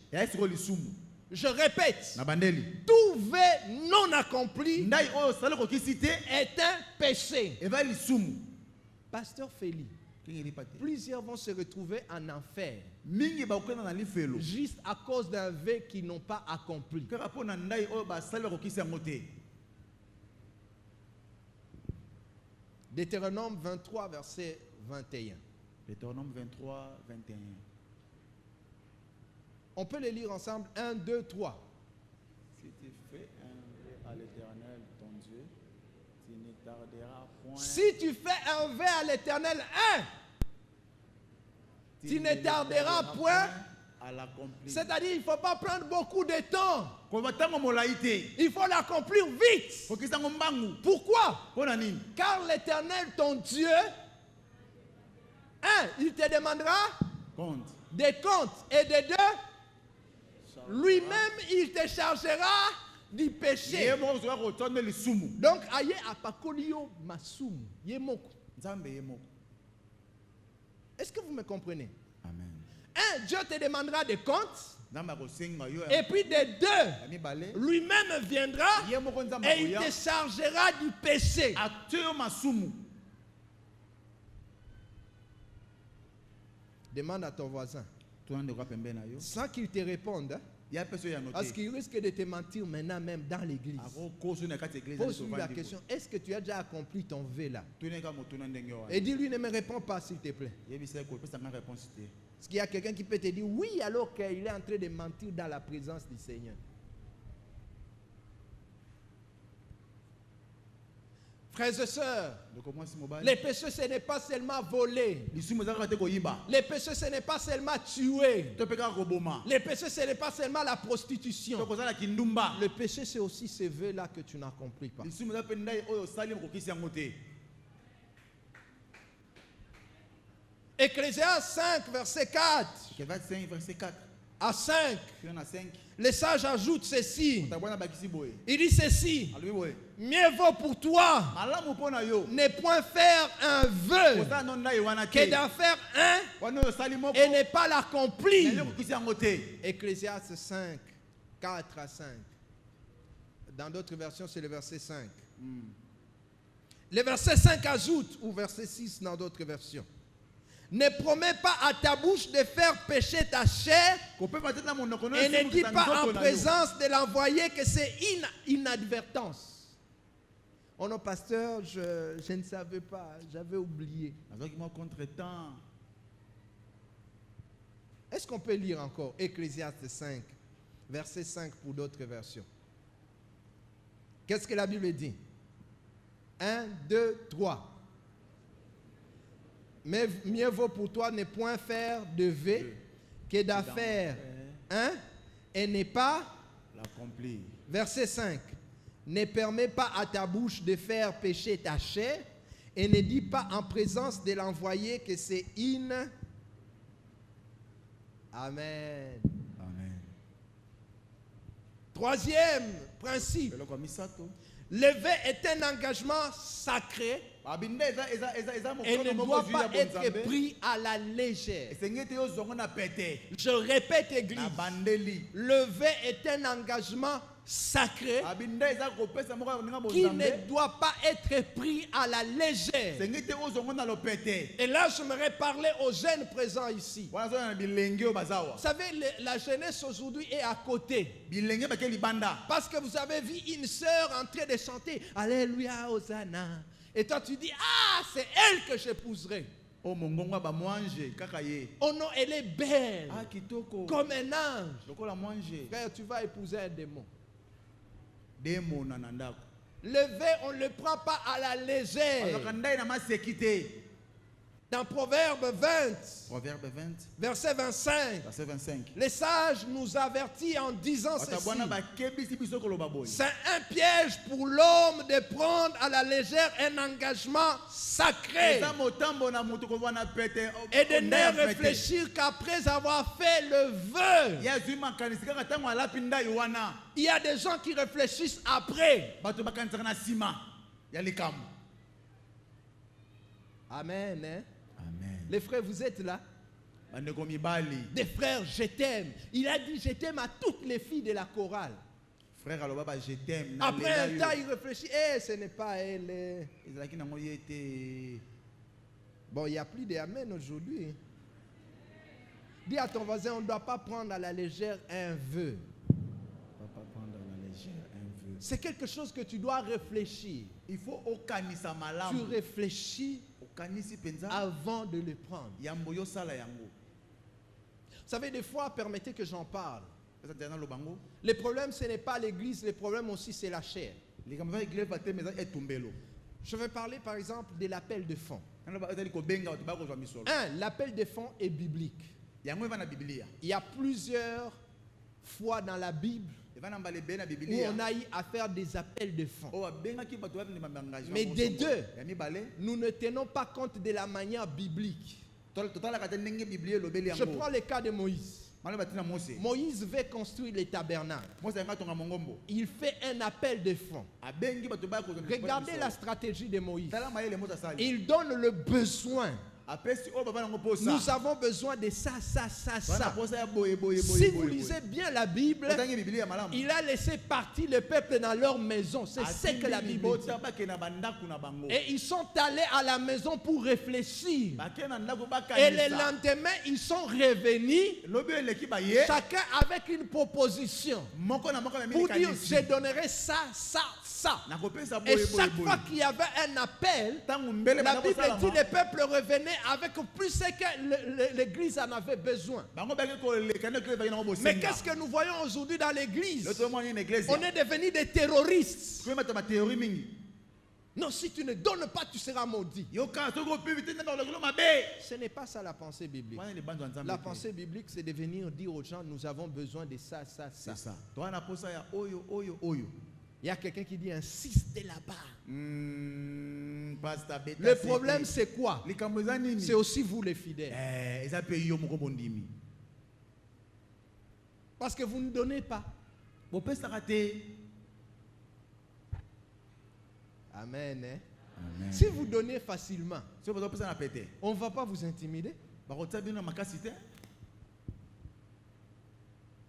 Je répète, tout vœu non accompli est un péché. Pasteur Félix, plusieurs vont se retrouver en enfer juste à cause d'un vœu qu'ils n'ont pas accompli. Deutéronome 23, verset 21. Deutéronome 23, 21. On peut les lire ensemble. 1, 2, 3. Si tu fais un vœu à l'Éternel, ton Dieu, tu ne tarderas point. Si tu fais un vœu à l'Éternel, tu ne tarderas point C'est-à-dire, il ne faut pas prendre beaucoup de temps. Il faut l'accomplir vite. Pourquoi? Car l'Éternel, ton Dieu, il te demandera des comptes. Et de deux, lui-même, il te chargera du péché. Donc, aye apakolio masumu yemoko. Est-ce que vous me comprenez? Amen. Dieu te demandera des comptes. Et puis de deux, lui-même viendra et il te chargera du péché. Demande à ton voisin. Sans qu'il te réponde. Parce qu'il risque de te mentir maintenant même dans l'église. Pose-lui la question, est-ce que tu as déjà accompli ton vœu là? Et dis-lui, ne me réponds pas s'il te plaît. Parce qu'il y a quelqu'un qui peut te dire oui alors qu'il est en train de mentir dans la présence du Seigneur. Frères et sœurs, les péchés ce n'est pas seulement voler. Les péchés ce n'est pas seulement tuer. Les péchés ce n'est pas seulement la prostitution. Le péché c'est aussi ces vœux-là que tu n'accomplis pas. Ecclésiaste 5, verset 4. À 5. Les sages ajoutent ceci. Il dit ceci. Mieux vaut pour toi ne point faire un vœu que d'en faire un et ne pas l'accomplir. Ecclésiaste 5, 4 à 5. Dans d'autres versions, c'est le verset 5. Le verset 5 ajoute, ou verset 6 dans d'autres versions. Ne promets pas à ta bouche de faire pécher ta chair et ne dis pas en présence de l'envoyé que c'est inadvertance. Oh non, pasteur, je ne savais pas, j'avais oublié. Est-ce qu'on peut lire encore Ecclésiaste 5, verset 5 pour d'autres versions? Qu'est-ce que la Bible dit? 1, 2, 3. Mais mieux vaut pour toi ne point faire de vœu que d'affaire et ne pas l'accomplir. Verset 5. Ne permets pas à ta bouche de faire pécher ta chair et ne dis pas en présence de l'envoyé que c'est Amen. Amen. Troisième principe. Le vœu est un engagement sacré et ne doit pas être pris à la légère. Je répète, Église, le vœu est un engagement sacré qui ne doit pas être pris à la légère. Et là, j'aimerais parler aux jeunes présents ici. Vous savez, la jeunesse aujourd'hui est à côté. Parce que vous avez vu une sœur en train de chanter Alléluia, Hosanna. Et toi, tu dis, ah, c'est elle que j'épouserai. Oh non, elle est belle. Comme un ange. Frère, tu vas épouser un démon. Le vœu, on ne le prend pas à la légère. Dans Proverbe 20, verset 25, les sages nous avertissent en disant ceci. C'est un piège pour l'homme de prendre à la légère un engagement sacré et de ne réfléchir qu'après avoir fait le vœu. Il y a des gens qui réfléchissent après. Amen. Hein? Amen. Les frères, vous êtes là? Des frères, je t'aime. Il a dit je t'aime à toutes les filles de la chorale. Frère, je t'aime. Après un temps, il réfléchit. Ce n'est pas elle. Bon, il n'y a plus d'amen aujourd'hui. Dis à ton voisin, on ne doit pas prendre à la légère un vœu. C'est quelque chose que tu dois réfléchir. Il faut tu réfléchis avant de le prendre. Vous savez, des fois, permettez que j'en parle. Le problème, ce n'est pas l'église, le problème aussi, c'est la chair. Je vais parler, par exemple, de l'appel de fonds. L'appel de fonds est biblique. Il y a plusieurs fois dans la Bible où on a eu à faire des appels de fonds. Mais des deux, nous ne tenons pas compte de la manière biblique. Je prends le cas de Moïse. Moïse veut construire le tabernacle. Il fait un appel de fonds. Regardez la stratégie de Moïse. Il donne le besoin. Nous avons besoin de ça, ça, ça, ça. Si vous lisez bien la Bible, il a laissé partir le peuple dans leur maison. C'est ce que la Bible dit. Et ils sont allés à la maison pour réfléchir. Et le lendemain, ils sont revenus, chacun avec une proposition. Pour dire, je donnerai ça, ça, ça. Et chaque fois qu'il y avait un appel, la Bible dit le peuple revenait avec plus que l'église en avait besoin. Mais qu'est-ce que nous voyons aujourd'hui dans l'église? On est devenus des terroristes. Non, si tu ne donnes pas, tu seras maudit. Ce n'est pas ça la pensée biblique. La pensée biblique, c'est de venir dire aux gens, nous avons besoin de ça, ça, ça. C'est ça. Il y a quelqu'un qui dit insiste là-bas. Le problème c'est quoi? C'est aussi vous les fidèles. Parce que vous ne donnez pas. Amen. Amen. Si vous donnez facilement, on ne va pas vous intimider.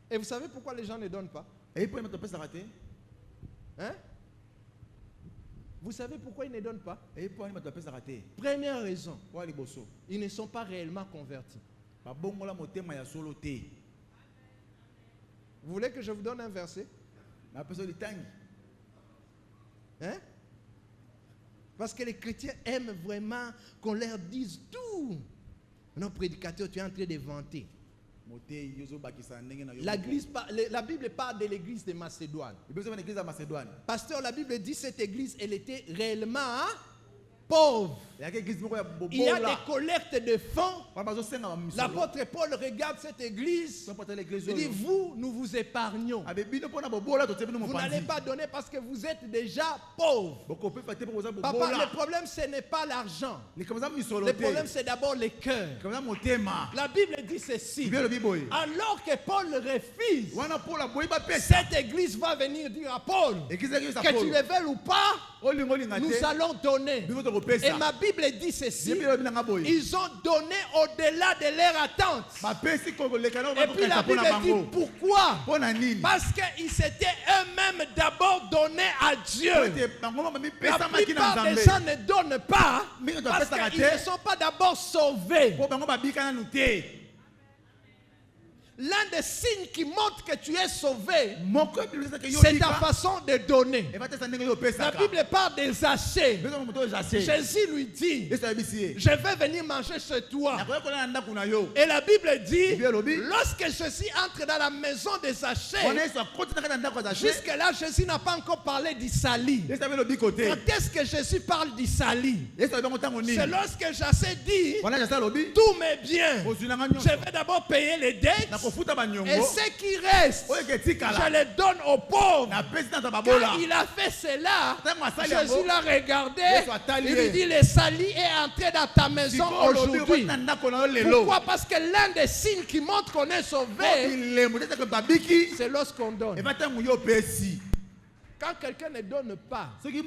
Et vous savez pourquoi les gens ne donnent pas? Hein? Vous savez pourquoi ils ne donnent pas? Première raison, ils ne sont pas réellement convertis. Vous voulez que je vous donne un verset? Hein? Parce que les chrétiens aiment vraiment qu'on leur dise tout. Non, prédicateur, tu es en train de vanter. La Bible parle de l'église de Macédoine. Pasteur, la Bible dit que cette église, elle était réellement pauvre. Il y a des collectes de fonds. L'apôtre Paul regarde cette église. Il dit, vous, nous vous épargnons. Vous n'allez pas donner parce que vous êtes déjà pauvre. Papa, le problème, ce n'est pas l'argent. Le problème, c'est d'abord le cœur. La Bible dit ceci. Alors que Paul refuse, cette église va venir dire à Paul, que tu le veuilles ou pas, nous allons donner. Et ma Bible dit ceci. Ils ont donné au-delà de leur attente. Et puis la Bible dit pourquoi? Parce qu'ils s'étaient eux-mêmes d'abord donnés à Dieu. La plupart des gens ne donnent pas parce qu'ils ne sont pas d'abord sauvés. L'un des signes qui montre que tu es sauvé, c'est ta façon de donner. La Bible parle des Zaché. Jésus lui dit, je vais venir manger chez toi. Et la Bible dit, lorsque Jésus entre dans la maison des Zaché, jusque-là, Jésus n'a pas encore parlé d'Isali. Quand est-ce que Jésus parle d'Isali? C'est lorsque Zaché dit, tous mes biens, je vais d'abord payer les dettes. Et ce qui reste, je les donne aux pauvres. Quand il a fait cela, Jésus l'a regardé. Il lui dit, le salut est entré dans ta maison aujourd'hui. Pourquoi? Parce que l'un des signes qui montre qu'on est sauvé, c'est lorsqu'on donne. Quand quelqu'un ne donne pas, c'est que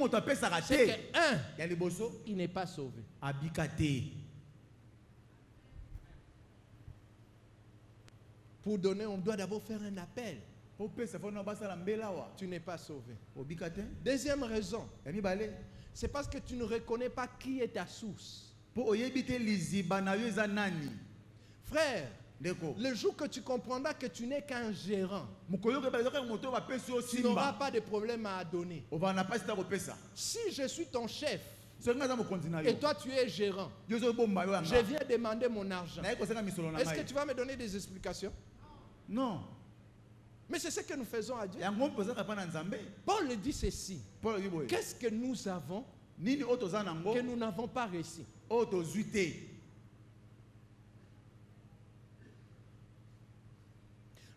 il n'est pas sauvé. Pour donner, on doit d'abord faire un appel. Tu n'es pas sauvé. Deuxième raison, c'est parce que tu ne reconnais pas qui est ta source. Frère, le jour que tu comprendras que tu n'es qu'un gérant, tu n'auras pas de problème à donner. Si je suis ton chef, et toi tu es gérant, je viens demander mon argent, est-ce que tu vas me donner des explications? Non. Mais c'est ce que nous faisons à Dieu. Paul dit ceci. Qu'est-ce que nous avons que nous n'avons pas reçu?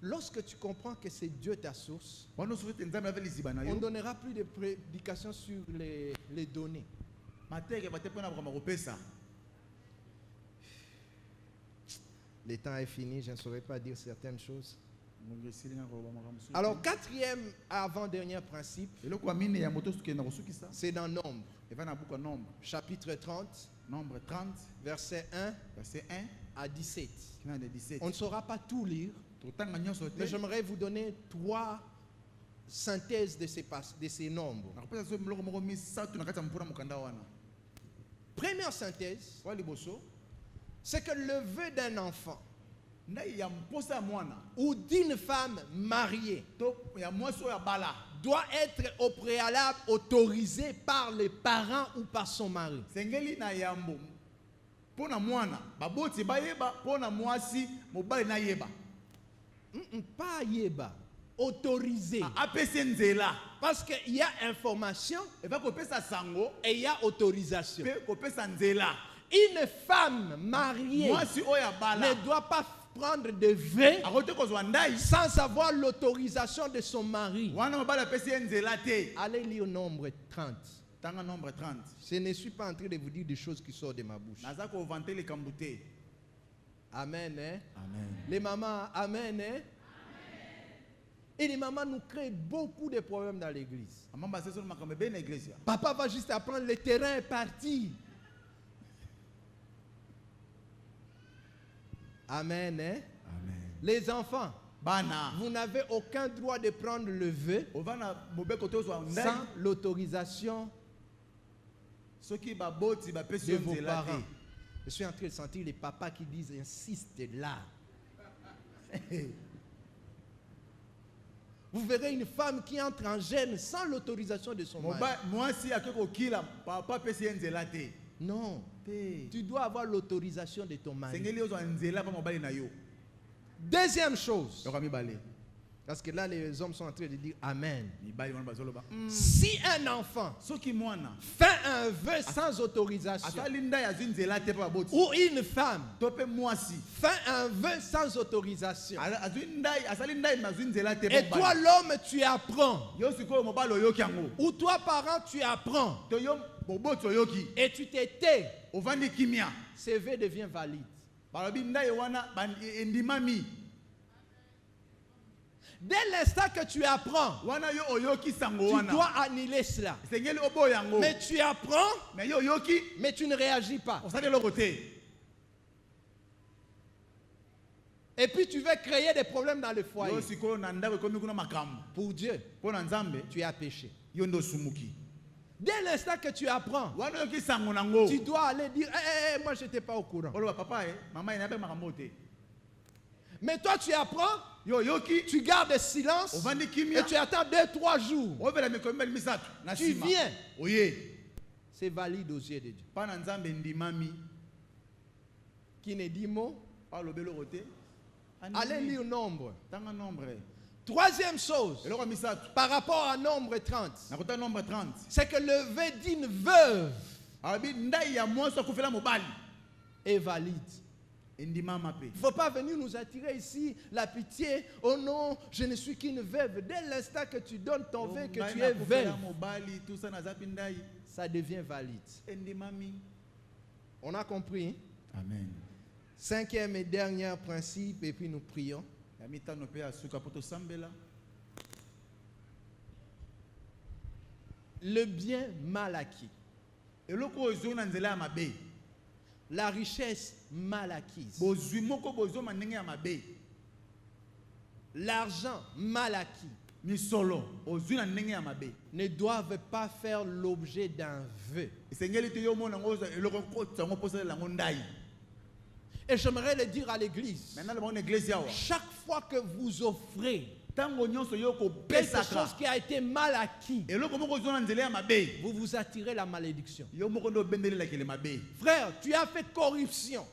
Lorsque tu comprends que c'est Dieu ta source, on ne donnera plus de prédication sur les données. Le temps est fini, je ne saurais pas dire certaines choses. Alors, quatrième avant-dernier principe, c'est dans Nombre. Chapitre 30, verset 1 à 17. On ne saura pas tout lire, mais j'aimerais vous donner 3 synthèses de ces nombres. Première synthèse, c'est que le vœu d'un enfant ou d'une femme mariée doit être au préalable autorisé par les parents ou par son mari. Pas yeba, autorisé. Parce qu'il y a information et il y a autorisation. Une femme mariée ne doit pas prendre de vœux sans avoir l'autorisation de son mari. Allez lire Nombre 30. Je ne suis pas en train de vous dire des choses qui sortent de ma bouche. Amen. Amen. Les mamans, amen. Et les mamans nous créent beaucoup de problèmes dans l'église. Papa va juste apprendre, le terrain est parti. Amen. Amen. Les enfants, vous n'avez aucun droit de prendre le vœu sans l'autorisation de vos parents. Je suis en train de sentir les papas qui disent insiste là. Vous verrez une femme qui entre en gêne sans l'autorisation de son mari. Non. Tu dois avoir l'autorisation de ton mari. Deuxième chose. Parce que là, les hommes sont en train de dire Amen. Si un enfant fait un vœu sans autorisation, ou une femme fait un vœu sans autorisation, et toi, l'homme, tu apprends, ou toi, parent, tu apprends, et tu te tais, ce vœu devient valide. Dès l'instant que tu apprends, tu dois annuler cela. Mais tu apprends, mais tu ne réagis pas. Et puis tu veux créer des problèmes dans le foyer. Pour Dieu, tu as péché. Dès l'instant que tu apprends, tu dois aller dire moi je n'étais pas au courant. Mais toi tu apprends, tu gardes silence et tu attends 2-3 jours. Tu viens. C'est valide aux yeux de Dieu. Qui ne dit mot? Allez lire Nombre. Troisième chose, par rapport à Nombre 30, c'est que le vœu d'une veuve est valide. Il ne faut pas venir nous attirer ici la pitié. Oh non, je ne suis qu'une veuve. Dès l'instant que tu donnes ton vœu, que tu es veuve, ça devient valide. On a compris? Amen. 5e et dernier principe, et puis nous prions. Le bien mal acquis. La richesse mal acquise. L'argent mal acquis ne doivent pas faire l'objet d'un vœu. Et j'aimerais le dire à l'église. Chaque fois que vous offrez quelque chose qui a été mal acquis, vous vous attirez la malédiction. Frère, tu as fait corruption,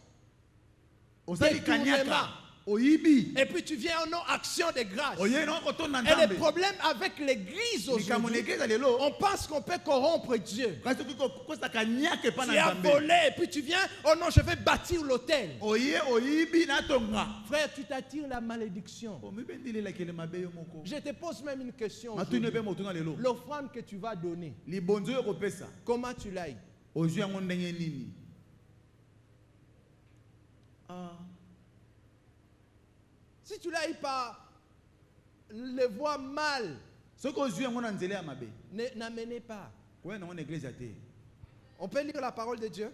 détournement, Et puis tu viens en action de grâce. Et le problème avec l'église aujourd'hui, on pense qu'on peut corrompre Dieu. Tu as volé et puis tu viens, oh non, je vais bâtir l'autel. Frère, tu t'attires la malédiction. Je te pose même une question. L'offrande que tu vas donner, comment tu l'as eu? Si tu l'as eu par le voie mal, n'amenez pas. On peut lire la parole de Dieu.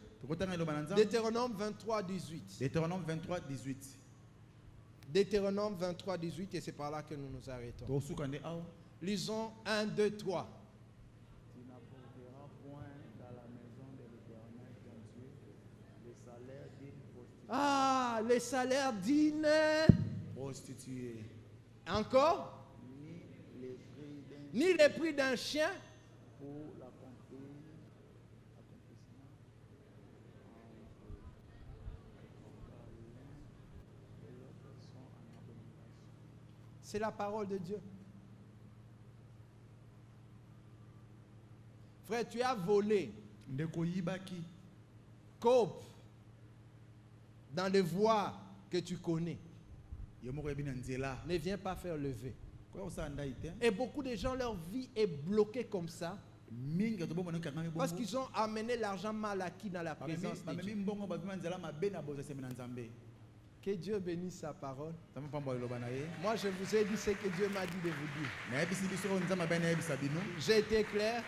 Deutéronome 23, 18. Deutéronome 23, 18. Deutéronome 23, 18, et c'est par là que nous nous arrêtons. Lisons 1, 2, 3. Tu n'apporteras point dans la maison de l'Éternel ton Dieu les salaires d'une prostituée. Ah, les salaires d'une prostituée. Encore? Ni les prix d'un chien. Pour l'accomplissement. C'est la parole de Dieu. Frère, tu as volé. Cope dans les voies que tu connais. Ne viens pas faire lever. Et beaucoup de gens, leur vie est bloquée comme ça. Parce qu'ils ont amené l'argent mal acquis dans la présence de Dieu. Que Dieu bénisse sa parole. Moi, je vous ai dit ce que Dieu m'a dit de vous dire. J'ai été clair.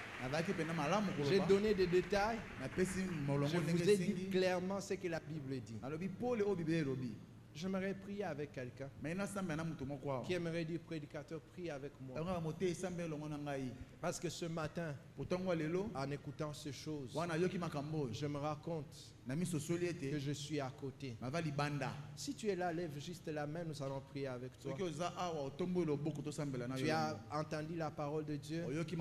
J'ai donné des détails. Je vous ai dit clairement ce que la Bible dit. J'aimerais prier avec quelqu'un qui aimerait dire, prédicateur, prie avec moi. Parce que ce matin, en écoutant ces choses, je me rends compte que je suis à côté. Si tu es là, lève juste la main, nous allons prier avec toi. Tu as entendu la parole de Dieu et tu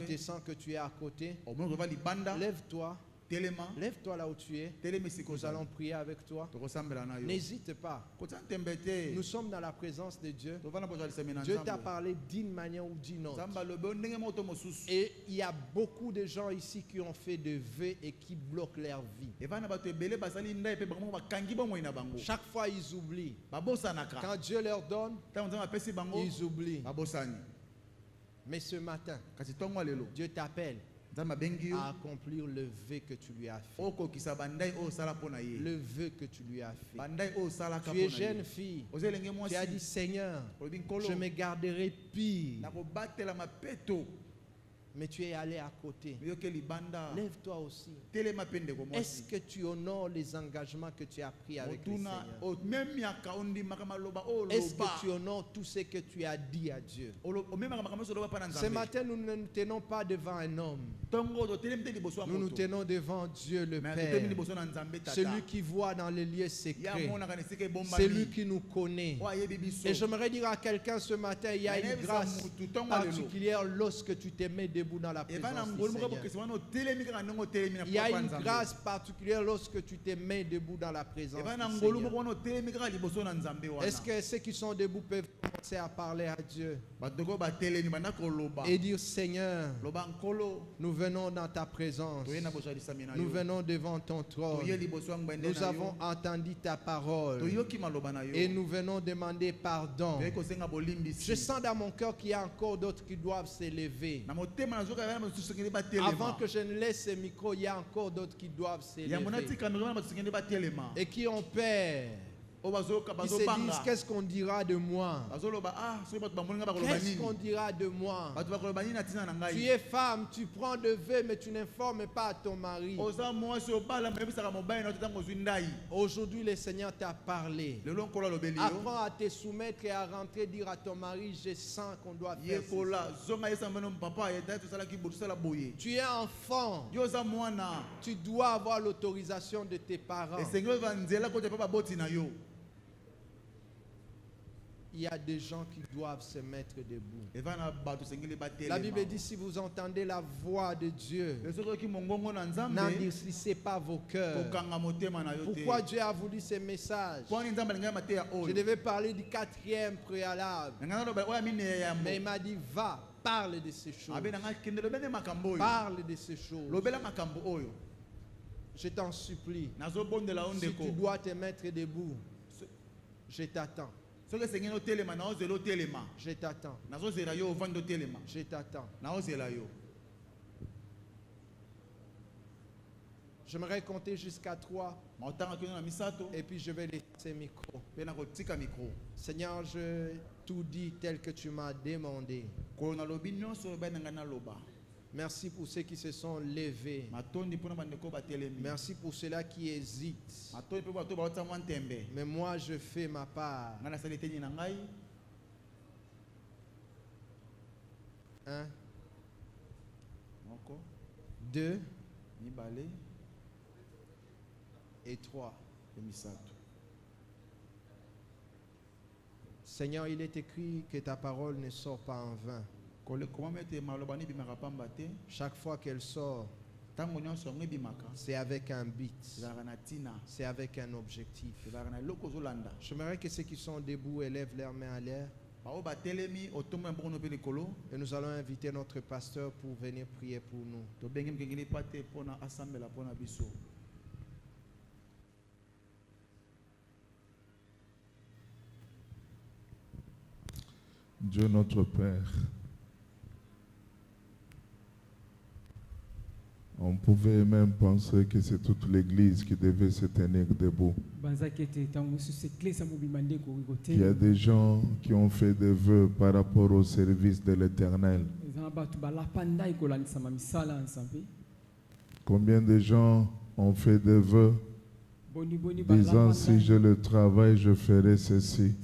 te sens que tu es à côté. Lève-toi. Lève-toi là où tu es. Nous allons prier avec toi. N'hésite pas. Nous sommes dans la présence de Dieu. Dieu t'a parlé d'une manière ou d'une autre. Et il y a beaucoup de gens ici qui ont fait des vœux et qui bloquent leur vie. Chaque fois ils oublient. Quand Dieu leur donne, ils oublient. Mais ce matin, Dieu t'appelle à accomplir le vœu que tu lui as fait. Le vœu que tu lui as fait. Tu es jeune fille. Tu as dit, Seigneur, je me garderai pire. Mais tu es allé à côté. Lève-toi aussi. Est-ce que tu honores les engagements que tu as pris avec le Seigneur? Est-ce que tu honores tout ce que tu as dit à Dieu? Ce matin, nous ne nous tenons pas devant un homme. Nous nous tenons devant Dieu le Père. Celui qui voit dans les lieux secrets. Celui qui nous connaît. Et j'aimerais dire à quelqu'un ce matin, il y a une grâce particulière lorsque tu te mets debout dans la présence du Seigneur. Il y a une grâce particulière lorsque tu te mets debout dans la présence du Seigneur. Est-ce que ceux qui sont debout peuvent commencer à parler à Dieu et dire, Seigneur, nous venons dans ta présence. Nous venons devant ton trône. Nous avons entendu ta parole et nous venons demander pardon. Je sens dans mon cœur qu'il y a encore d'autres qui doivent s'élever. Avant que je ne laisse ce micro, il y a encore d'autres qui doivent s'élever et qui ont peur. Ils se disent, qu'est-ce qu'on dira de moi? Qu'est-ce qu'on dira de moi? Tu es femme, tu prends de vœux, mais tu n'informes pas ton mari. Aujourd'hui, le Seigneur t'a parlé. Apprends à te soumettre et à rentrer, dire à ton mari, je sens qu'on doit faire ça. Tu es enfant. Tu dois avoir l'autorisation de tes parents. il y a des gens qui doivent se mettre debout. La Bible dit, si vous entendez la voix de Dieu, n'endurcissez pas vos cœurs. Pourquoi Dieu a voulu ces messages? Je devais parler du 4e préalable. Mais il m'a dit, va, parle de ces choses. Parle de ces choses. Je t'en supplie. Si tu dois te mettre debout, je t'attends. Je t'attends. Je t'attends. J'aimerais compter jusqu'à 3. Et puis je vais laisser le micro. Seigneur, je tout dis tel que tu m'as demandé. Merci pour ceux qui se sont levés. Merci pour ceux-là qui hésitent. Mais moi, je fais ma part. 1, 2 et 3. Seigneur, il est écrit que ta parole ne sort pas en vain. Chaque fois qu'elle sort, c'est avec un but, c'est avec un objectif. J'aimerais que ceux qui sont debout élèvent leurs mains à l'air. Et nous allons inviter notre pasteur pour venir prier pour nous. Dieu notre Père, on pouvait même penser que c'est toute l'Église qui devait se tenir debout. Il y a des gens qui ont fait des vœux par rapport au service de l'Éternel. Combien de gens ont fait des vœux disant si je le travaille, je ferai ceci.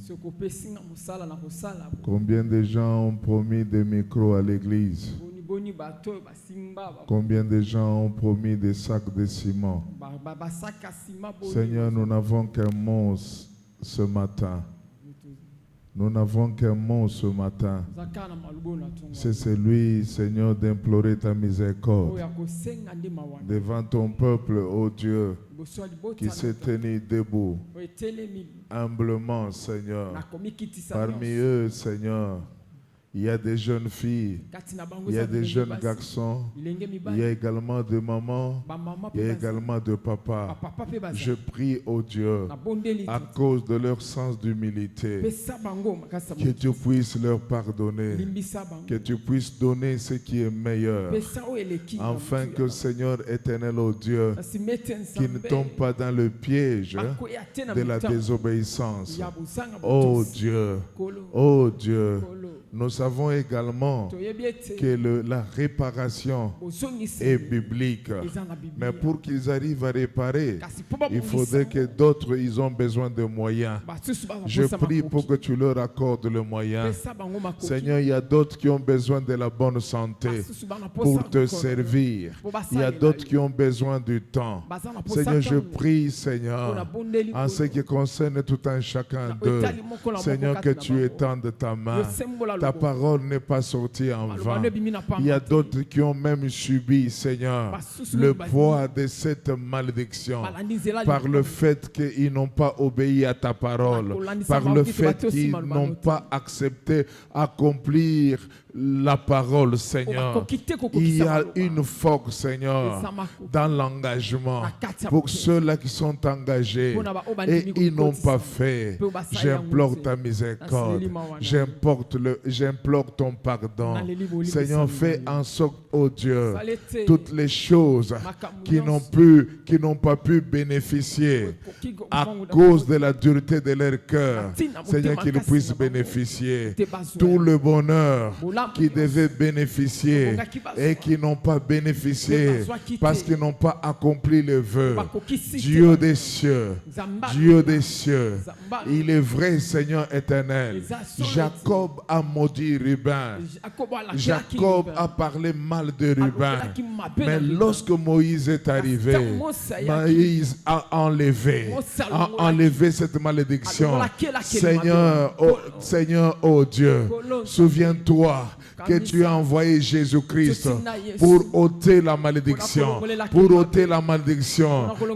Combien de gens ont promis des micros à l'église? Combien de gens ont promis des sacs de ciment? Seigneur, nous n'avons qu'un mot ce matin. Nous n'avons qu'un mot ce matin. C'est celui, Seigneur, d'implorer ta miséricorde devant ton peuple, ô Dieu, qui s'est tenu debout, humblement, Seigneur. Parmi eux, Seigneur, il y a des jeunes filles, il y a des jeunes garçons, il y a également des mamans, il y a également des papas. Je prie, ô Dieu, à cause de leur sens d'humilité, que tu puisses leur pardonner, que tu puisses donner ce qui est meilleur, afin que, Seigneur éternel, ô Dieu, qu'ils ne tombent pas dans le piège de la désobéissance. Ô Dieu, ô Dieu, nous savons également que la réparation est biblique. Mais pour qu'ils arrivent à réparer, il faudrait que d'autres, ils ont besoin de moyens. Je prie pour que tu leur accordes le moyen. Seigneur, il y a d'autres qui ont besoin de la bonne santé pour te servir. Il y a d'autres qui ont besoin du temps. Seigneur, je prie, Seigneur, en ce qui concerne tout un chacun d'eux. Seigneur, que tu étendes ta main. Ta parole n'est pas sortie en vain. Il y a d'autres qui ont même subi, Seigneur, le poids de cette malédiction par le fait qu'ils n'ont pas obéi à ta parole, par le fait qu'ils n'ont pas accepté accomplir la parole, Seigneur. Il y a une force, Seigneur, dans l'engagement. Pour ceux-là qui sont engagés et ils n'ont pas fait, j'implore ta miséricorde. J'implore ton pardon. Seigneur, fais en sorte, oh Dieu, toutes les choses qui n'ont pas pu bénéficier à cause de la dureté de leur cœur, Seigneur, qu'ils puissent bénéficier tout le bonheur qui devaient bénéficier et qui n'ont pas bénéficié parce qu'ils n'ont pas accompli le vœu. Dieu des cieux, il est vrai, Seigneur éternel. Jacob a maudit Ruben. Jacob a parlé mal parle de Ruben. Mais lorsque Moïse est arrivé, Moïse a enlevé cette malédiction. Seigneur, oh Dieu, souviens-toi que tu as envoyé Jésus-Christ pour ôter la malédiction.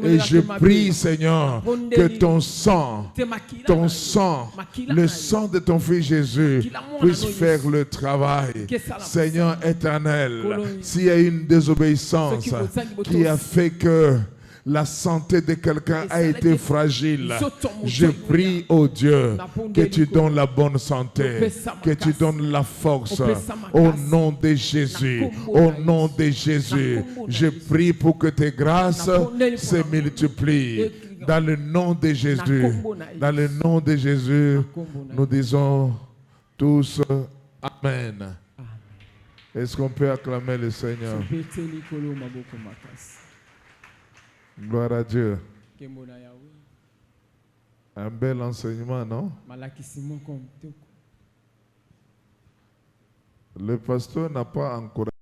Et je prie, Seigneur, que ton sang, le sang de ton Fils Jésus puisse faire le travail. Seigneur éternel, s'il y a une désobéissance qui a fait que la santé de quelqu'un a été fragile, je prie, oh Dieu, que tu donnes la bonne santé, que tu donnes la force, au nom de Jésus, au nom de Jésus. Je prie pour que tes grâces se multiplient. Dans le nom de Jésus, dans le nom de Jésus, nous disons tous Amen. Est-ce qu'on peut acclamer le Seigneur? Gloire à Dieu. Un bel enseignement, non? Le pasteur n'a pas encouragé.